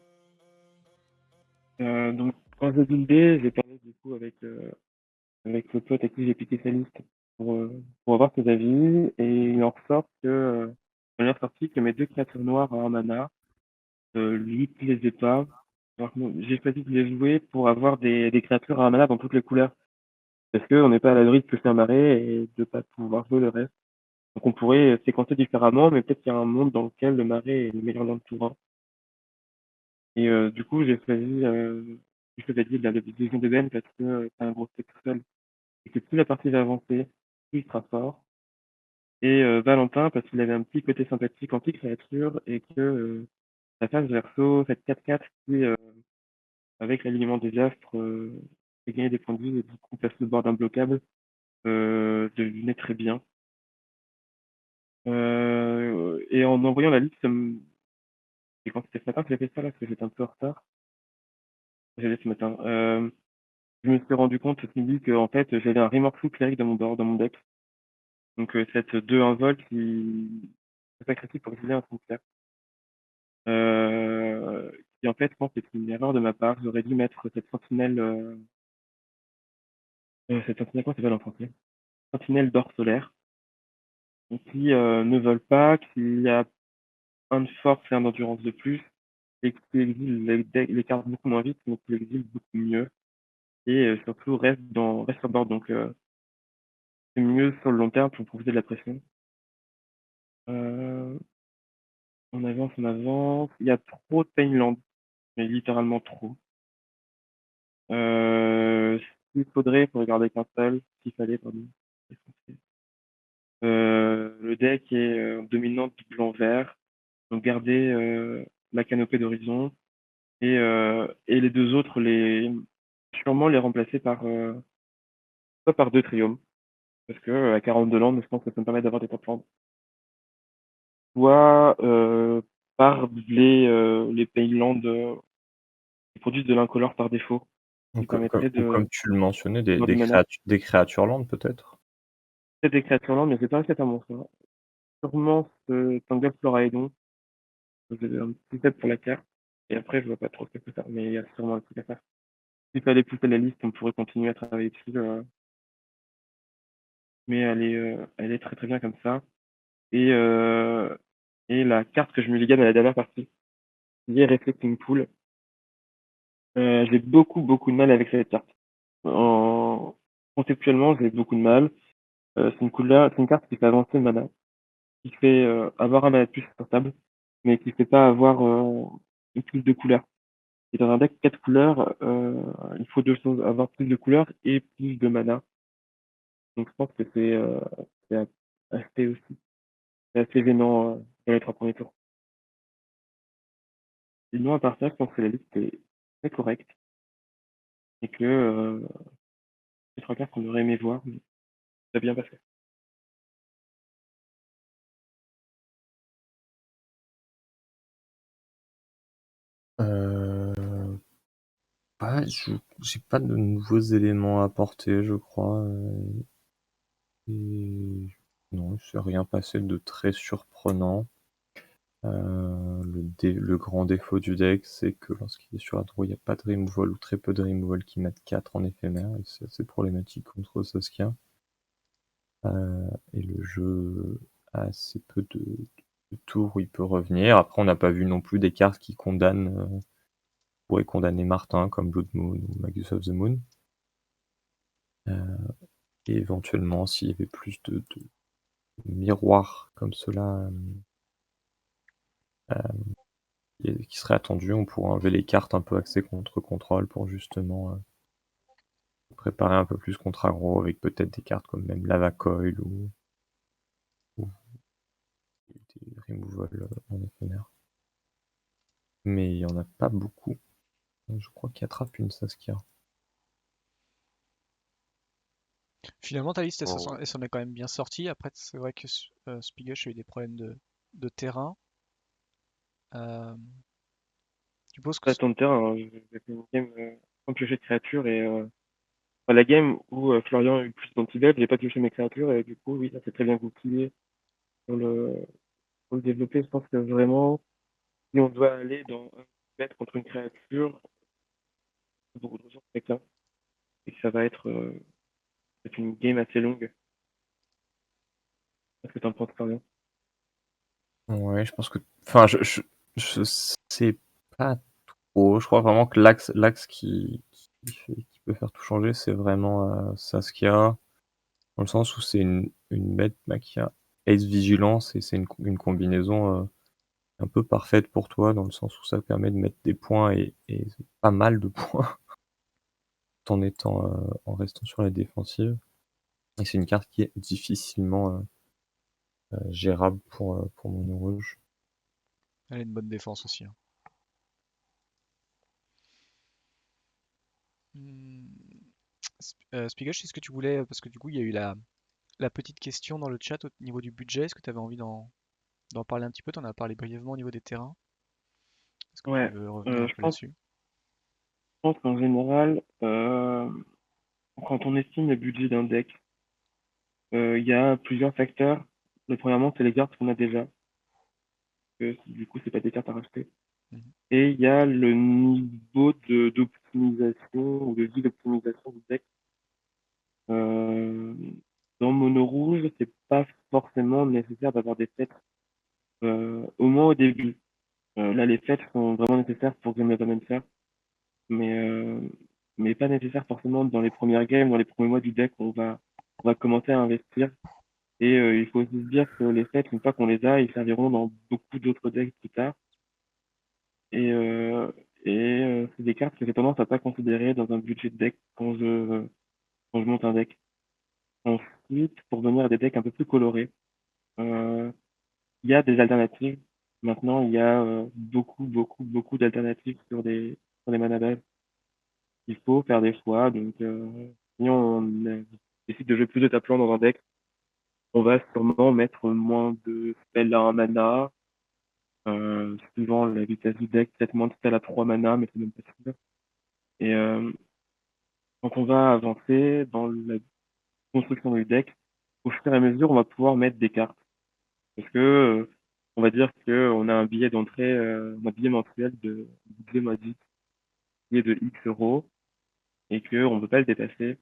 Donc, quand j'ai buildé, j'ai parlé du coup avec le pote à qui j'ai piqué sa liste pour avoir ses avis, et il en ressort il en est ressorti que mes deux créatures noires à un mana, lui plaisaient pas. Alors que j'ai choisi de les jouer pour avoir des créatures à un mana dans toutes les couleurs. Parce qu'on n'est pas à l'abri de piocher un marais et de pas pouvoir jouer le reste. Donc on pourrait séquencer différemment, mais peut-être qu'il y a un monde dans lequel le marais est le meilleur land tour 1. Et du coup, j'ai choisi la division de Ben parce que c'est un gros spec tout seul. Et que plus la partie va avancer, plus il sera fort. Et Valentin parce qu'il avait un petit côté sympathique anti-créature et que sa phase verso, cette 4-4 qui, avec l'alignement des astres, fait gagner des points de vie et du coup passe le bord imbloquable, devenait très bien. Et en envoyant la liste, et quand c'était ce matin que j'ai fait ça là, parce que j'étais un peu en retard. J'allais ce matin. Je me suis rendu compte cette midi que en fait j'avais un Remorph cléric dans mon deck. Donc cette 2-1 vol c'est pas critique pour exiler un cimetière. Qui en fait je pense que c'est une erreur de ma part. J'aurais dû mettre cette sentinelle, comment ça s'appelle en français? Sentinelle d'or solaire. Qui ne vole pas, qui a un de force et un d'endurance de plus, et qui exile les cartes beaucoup moins vite, mais qui exile beaucoup mieux. Et surtout reste sur board, donc c'est mieux sur le long terme pour profiter de la pression. Euh, on avance, on avance. Il y a trop de Painland, mais littéralement trop. S'il faudrait, il faudrait garder qu'un seul. S'il fallait, pardon. Le deck est dominante blanc-vert. Donc garder la canopée d'horizon. Et les deux autres, sûrement les remplacer soit par deux triomes. Parce que à 42 landes, je pense que ça me permet d'avoir des top landes. Soit par les Paylands qui produisent de l'incolore par défaut, qui permettrait Ou comme de tu le mentionnais, avoir du mana. des créatures lentes peut-être? C'est des créatures landes, mais c'est pas réussi à faire mon choix. Sûrement ce Tangle Floraedon, j'ai un petit step pour la carte, et après je vois pas trop ce que ça peut faire, mais il y a sûrement un truc à faire. S'il fallait pousser la liste, on pourrait continuer à travailler dessus, mais elle est très très bien comme ça. Et, euh, et la carte que je me ligane à la dernière partie, qui est Reflecting Pool, j'ai beaucoup de mal avec cette carte. Conceptuellement, j'ai beaucoup de mal. C'est une carte qui fait avancer le mana, qui fait avoir un mana de plus portable, mais qui fait pas avoir une plus de couleurs. Et dans un deck 4 couleurs, il faut deux choses, avoir plus de couleurs et plus de mana. Donc je pense que c'est assez aussi, c'est assez gênant dans les 3 premiers tours. Sinon, à part ça, je pense que la liste est très correcte et que les 3 cartes qu'on aurait aimé voir, mais ça a bien passé. J'ai pas de nouveaux éléments à apporter, je crois. Et non, il s'est rien passé de très surprenant. Le grand défaut du deck, c'est que lorsqu'il est sur la draw, il n'y a pas de removal ou très peu de removal qui mettent 4 en éphémère, et c'est assez problématique contre Saskia. Et le jeu a assez peu de tours où il peut revenir. Après, on n'a pas vu non plus des cartes qui pourraient condamner Martin, comme Blood Moon ou Magus of the Moon. Et éventuellement, s'il y avait plus de miroirs comme cela qui seraient attendus, on pourrait enlever les cartes un peu axées contre contrôle pour justement préparer un peu plus contre aggro avec peut-être des cartes comme même Lava Coil ou des removal en éphémère. Mais il n'y en a pas beaucoup. Je crois qu'il attrape une Saskia. Finalement, ta liste, Oh. elle s'en est quand même bien sortie. Après, c'est vrai que Spigush a eu des problèmes de terrain. Tu penses que... Pas tant de terrain, hein. J'ai fait une game sans piocher de créatures et enfin, la game où Florian a eu le plus d'anti-dev, j'ai pas pioché mes créatures et du coup, oui, ça s'est très bien goupillé pour pour le développer. Je pense que vraiment, si on doit aller dans un bet contre une créature, beaucoup de ressources avec ça, et que ça va être une game assez longue. Qu'est-ce que t'en penses, Florian? Ouais, je pense que. Enfin, je sais pas trop. Je crois vraiment que l'axe qui peut faire tout changer, c'est vraiment Saskia, dans le sens où c'est une bête qui a Ace Vigilance et c'est une combinaison un peu parfaite pour toi, dans le sens où ça permet de mettre des points et pas mal de points en restant sur la défensive. Et c'est une carte qui est difficilement gérable pour Mono Rouge. Elle a une bonne défense aussi, hein. Hmm. Spigosh, est-ce que tu voulais, parce que du coup il y a eu la petite question dans le chat au niveau du budget, est-ce que tu avais envie d'en parler un petit peu? Tu en as parlé brièvement au niveau des terrains. Est-ce que tu Ouais, veux revenir un je peu là-dessus? pense qu'en général, quand on estime le budget d'un deck, il y a plusieurs facteurs. Le premièrement, c'est les cartes qu'on a déjà, que du coup, c'est pas des cartes à racheter. Mhm. Et il y a le niveau d'optimisation ou de vie d'optimisation du deck. Euh, dans Mono Rouge, c'est pas forcément nécessaire d'avoir des fêtes, au moins au début. Là, les fêtes sont vraiment nécessaires pour Game of Thrones, mais, euh, mais pas nécessaire forcément dans les premières games, dans les premiers mois du deck, on va commencer à investir. Et il faut aussi se dire que les fêtes, une fois qu'on les a, ils serviront dans beaucoup d'autres decks plus tard. Et, euh, c'est des cartes que j'ai tendance à pas considérer dans un budget de deck quand je monte un deck. Ensuite, pour venir à des decks un peu plus colorés, euh, il y a des alternatives. Maintenant, il y a beaucoup d'alternatives sur des mana base. Il faut faire des choix. Donc, si décide de jouer plus de taplant dans un deck, on va sûrement mettre moins de spells à un mana. Suivant la vitesse du deck, peut-être moins de spells à 3 mana, mais c'est même pas sûr. Et quand on va avancer dans la construction du deck, au fur et à mesure, on va pouvoir mettre des cartes. Parce que, on va dire que on a un billet d'entrée, un billet mensuel de budget modique, qui est de X euros, et que on peut pas le dépasser.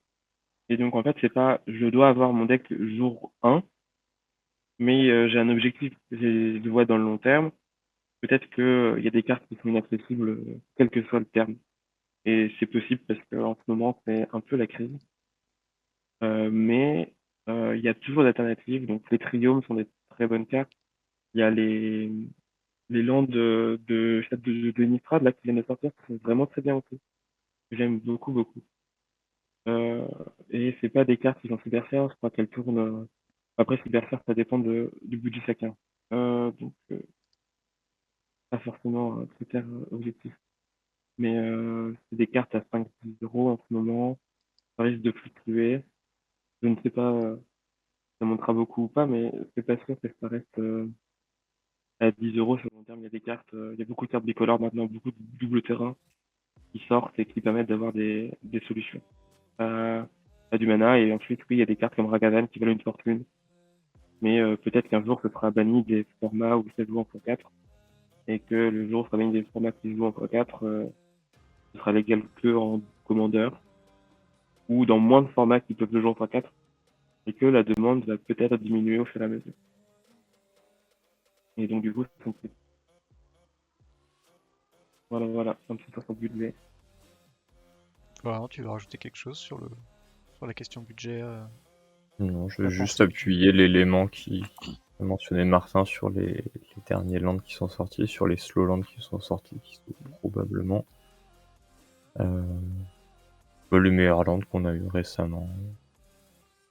Et donc, en fait, c'est pas, je dois avoir mon deck jour 1, mais j'ai un objectif, je le vois dans le long terme. Peut-être que il y a des cartes qui sont inaccessibles, quel que soit le terme. Et c'est possible parce qu'en ce moment, c'est un peu la crise. Mais il y a toujours d'alternatives. Donc, les triomes sont des très bonnes cartes. Il y a les landes de Nistrad, là, qui viennent de sortir, qui sont vraiment très bien aussi. J'aime beaucoup. Euh, et c'est pas des cartes qui sont Cyberserre, je crois qu'elles tournent. Après, Cyberserre, ça dépend du budget de chacun. Donc, pas forcément un critère objectif. Mais c'est des cartes à 5-10 euros en ce moment. Ça risque de fluctuer. Je ne sais pas, ça montera beaucoup ou pas, mais c'est pas sûr que ça reste à 10 euros sur le long terme. Il y a des cartes, il y a beaucoup de cartes bicolores maintenant, beaucoup de double terrain qui sortent et qui permettent d'avoir des solutions à du mana. Et ensuite, oui, il y a des cartes comme Ragavan qui valent une fortune. Mais peut-être qu'un jour, ce sera banni des formats où ça joue en x4. Et que le jour où sera banni des formats qui jouent en x4, ce sera légal que en commandeur ou dans moins de formats qui peuvent le jouer en x4. Et que la demande va peut-être diminuer au fur et à mesure. Et donc, du coup, voilà, c'est un petit peu son budget. Voilà, tu veux rajouter quelque chose sur la question budget? Non, je La vais juste pensée du... appuyer l'élément qui mentionnait Martin sur les derniers lands qui sont sortis, sur les slow lands qui sont sortis, qui sont probablement les meilleurs lands qu'on a eu récemment.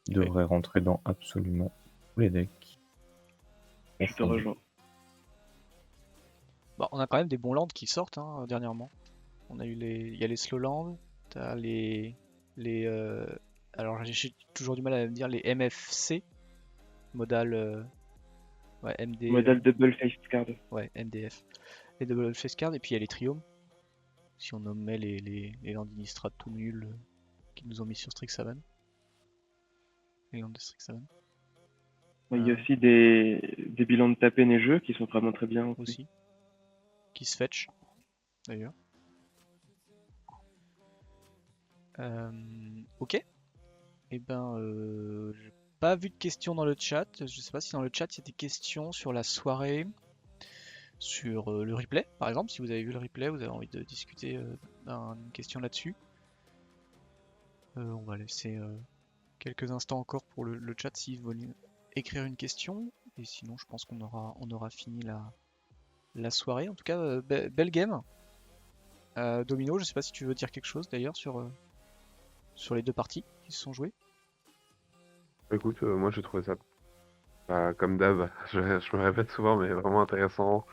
Ils devraient rentrer dans absolument tous les decks. Je te rejoins. Bah, on a quand même des bons lands qui sortent, hein, dernièrement. Il y a les Slowlands, t'as les alors j'ai toujours du mal à me dire les MFC, modal, ouais, MD, Modèle Double Face Card. ouais, MDF. les double face cards, et puis il y a les trios. Si on nommait les Landinistras tout nuls qu'ils nous ont mis sur Strixhaven. Les landes de Strixhaven. Il y a aussi des bilans de tapés neigeux qui sont vraiment très bien aussi. Aussi. Qui se fetch, d'ailleurs. Ok. Eh ben, j'ai pas vu de questions dans le chat. Je sais pas si dans le chat il y a des questions sur la soirée, sur le replay, par exemple. Si vous avez vu le replay, vous avez envie de discuter d'une question là-dessus. On va laisser quelques instants encore pour le chat s'ils veulent écrire une question. Et sinon, je pense qu'on aura fini la soirée. En tout cas, belle game. Domino, je sais pas si tu veux dire quelque chose d'ailleurs sur les deux parties qui se sont jouées. Écoute, moi j'ai trouvé ça, comme d'hab, je me répète souvent, mais vraiment intéressant.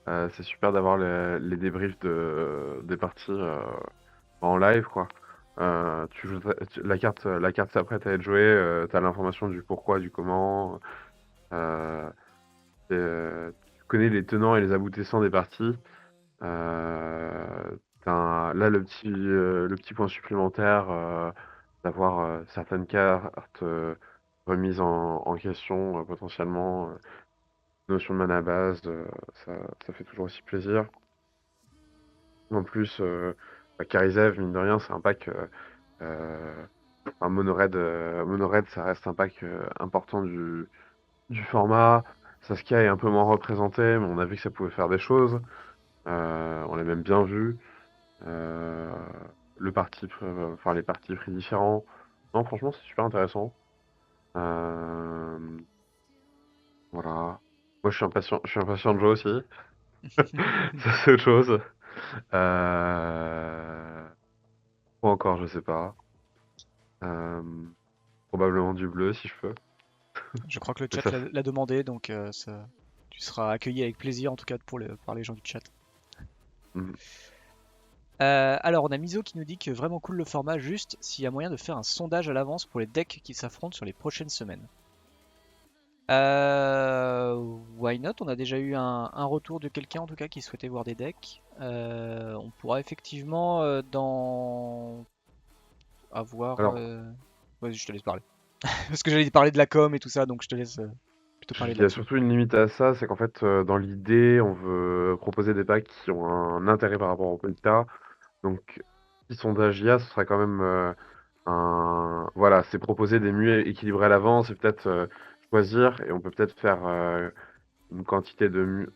C'est super d'avoir les débriefs des parties en live, quoi. Tu joues la carte s'apprête à être jouée, t'as l'information du pourquoi, du comment. euh, Tu connais les tenants et les aboutissants des parties. Là, le petit point supplémentaire, d'avoir certaines cartes remises en question, potentiellement, notion de mana base, ça fait toujours aussi plaisir. En plus, Karizev, mine de rien, c'est un pack, Mono-Red, ça reste un pack important du format. Saskia est un peu moins représenté, mais on a vu que ça pouvait faire des choses. On l'a même bien vu. Euh, les partis pris différents. Non, franchement, c'est super intéressant. Euh, voilà. Moi, je suis impatient de jouer aussi. Ça, c'est autre chose. Quoi encore, je sais pas. Euh, Probablement du bleu, si je peux. Je crois que le Mais chat ça, l'a demandé, donc tu seras accueilli avec plaisir en tout cas par les gens du chat. Mhm. Alors, on a Miso qui nous dit que vraiment cool le format, juste s'il y a moyen de faire un sondage à l'avance pour les decks qui s'affrontent sur les prochaines semaines. Why not? On a déjà eu un retour de quelqu'un en tout cas qui souhaitait voir des decks. On pourra effectivement avoir. Alors, Vas-y, je te laisse parler. Parce que j'allais parler de la com et tout ça, donc je te laisse plutôt parler il y a là-dessus. surtout une limite à ça, c'est qu'en fait, dans l'idée, on veut proposer des packs qui ont un intérêt par rapport au méta. Donc, si sondage IA, ce sera quand même voilà, c'est proposer des mieux équilibrés à l'avance et peut-être choisir, et on peut peut-être faire une quantité de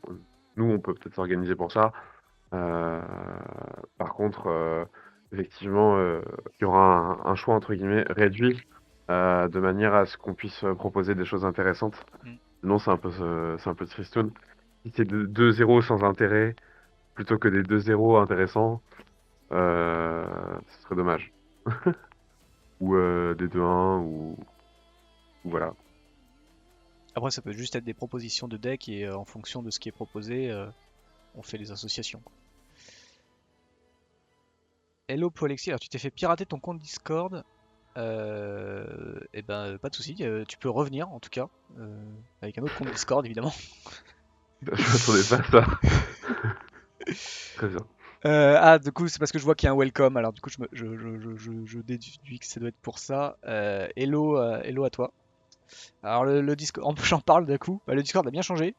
nous, on peut peut-être s'organiser pour ça. Euh, Par contre, effectivement, il y aura un choix entre guillemets réduit, de manière à ce qu'on puisse proposer des choses intéressantes. Mm. Sinon, c'est un peu tristoun. Si c'est de 2-0 sans intérêt plutôt que des 2-0 intéressants, ce serait dommage. Ou des 2-1 ou voilà. Après, ça peut juste être des propositions de deck et en fonction de ce qui est proposé, on fait les associations. Hello Alexis, alors tu t'es fait pirater ton compte Discord. Eh ben, pas de soucis, tu peux revenir en tout cas, avec un autre compte Discord évidemment. Je m'attendais pas à ça. Très bien. Du coup, c'est parce que je vois qu'il y a un welcome, alors du coup, je déduis que ça doit être pour ça. Hello à toi. Alors, le Discord, j'en parle d'un coup. Bah, le Discord a bien changé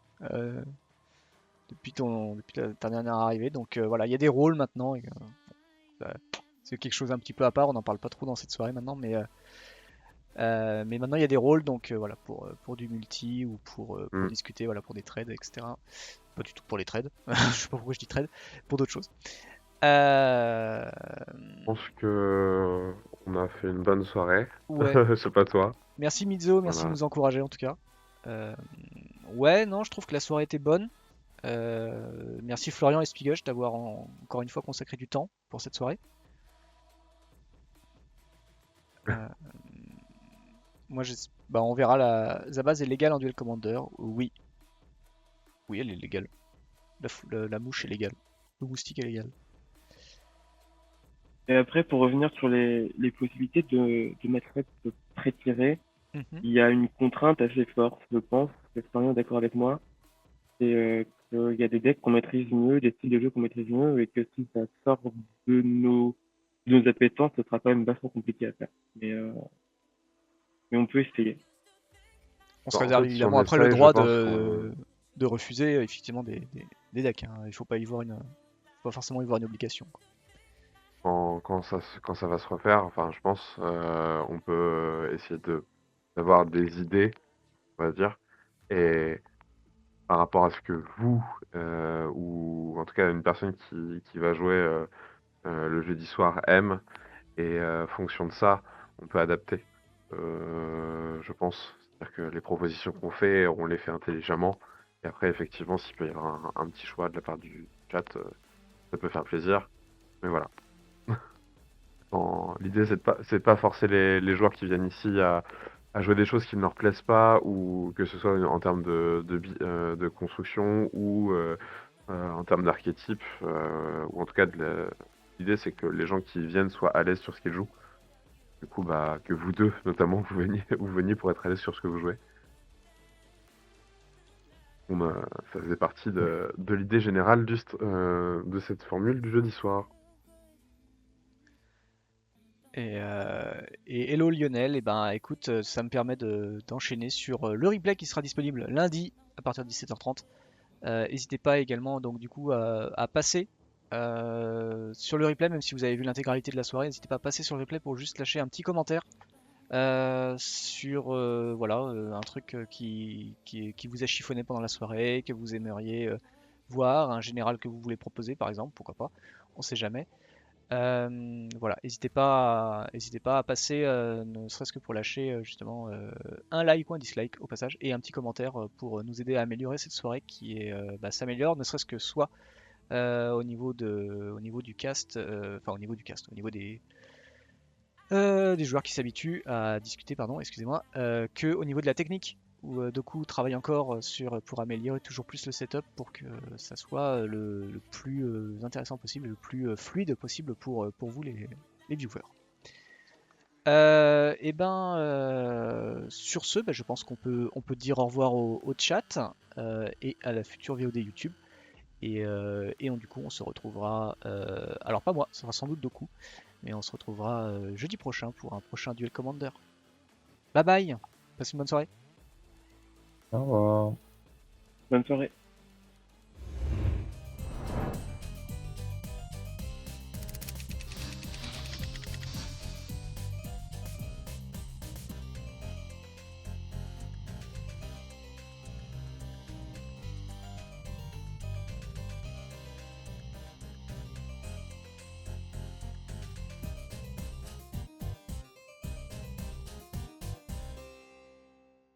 depuis ta dernière arrivée, donc voilà, il y a des rôles maintenant. C'est quelque chose un petit peu à part, on n'en parle pas trop dans cette soirée maintenant, mais maintenant il y a des rôles, donc voilà, pour du multi ou pour Mm. discuter, voilà, pour des trades, etc. Pas du tout pour les trades, je sais pas pourquoi je dis trade, pour d'autres choses. Euh, Je pense que on a fait une bonne soirée. Ouais, C'est pas toi. merci Mizo, merci de Voilà. nous encourager en tout cas. Euh, ouais, non, je trouve que la soirée était bonne. Merci Florian et Spigush d'avoir encore une fois consacré du temps pour cette soirée. Euh, Moi, bah, on verra Zabaz est légale en duel commander. Oui, oui, elle est légale. La mouche est légale. Le moustique est légal. Et après, pour revenir sur les possibilités de match-up pré-tiré, Mhm. il y a une contrainte assez forte, je pense, que Florian est d'accord avec moi, c'est qu'il y a des decks qu'on maîtrise mieux, des styles de jeu qu'on maîtrise mieux, et que si ça sort de nos appétences, ce sera quand même vachement compliqué à faire. Mais on peut essayer. On se En réserve fait, si évidemment on après le essaye, je droit pense qu'on... de refuser effectivement des decks, hein. Il faut pas y voir faut pas forcément y voir une obligation, quoi. Quand ça va se refaire, enfin, je pense, on peut essayer d'avoir des idées, on va dire, et par rapport à ce que vous, ou en tout cas une personne qui va jouer le jeudi soir aime, et fonction de ça, on peut adapter, je pense. C'est-à-dire que les propositions qu'on fait, on les fait intelligemment, et après, effectivement, s'il peut y avoir un petit choix de la part du chat, ça peut faire plaisir, mais voilà. L'idée, c'est de pas forcer les joueurs qui viennent ici à jouer des choses qui ne leur plaisent pas, ou que ce soit en termes de construction, ou en termes d'archétype, ou en tout cas, l'idée, c'est que les gens qui viennent soient à l'aise sur ce qu'ils jouent. Du coup, bah, que vous deux, notamment, vous veniez pour être à l'aise sur ce que vous jouez. Ça faisait partie de l'idée générale de cette formule du jeudi soir. Et hello Lionel, et ben écoute, ça me permet d'enchaîner sur le replay qui sera disponible lundi à partir de 17h30. N'hésitez pas également donc du coup à passer sur le replay, même si vous avez vu l'intégralité de la soirée, n'hésitez pas à passer sur le replay pour juste lâcher un petit commentaire sur voilà, un truc qui vous a chiffonné pendant la soirée, que vous aimeriez voir, un général que vous voulez proposer par exemple, pourquoi pas, on sait jamais. Voilà, n'hésitez pas à passer, ne serait-ce que pour lâcher justement un like ou un dislike au passage et un petit commentaire pour nous aider à améliorer cette soirée qui s'améliore, ne serait-ce que soit au niveau du cast, enfin au niveau du cast, au niveau des joueurs qui s'habituent à discuter, pardon, excusez-moi, que au niveau de la technique où Doku travaille encore pour améliorer toujours plus le setup pour que ça soit le plus intéressant possible, le plus fluide possible pour vous les viewers. Sur ce, je pense on peut dire au revoir au chat et à la future VOD YouTube. Du coup, on se retrouvera. Alors, pas moi, ça sera sans doute Doku, mais on se retrouvera jeudi prochain pour un prochain Duel Commander. Bye bye, passez une bonne soirée. Au revoir. Bonne soirée.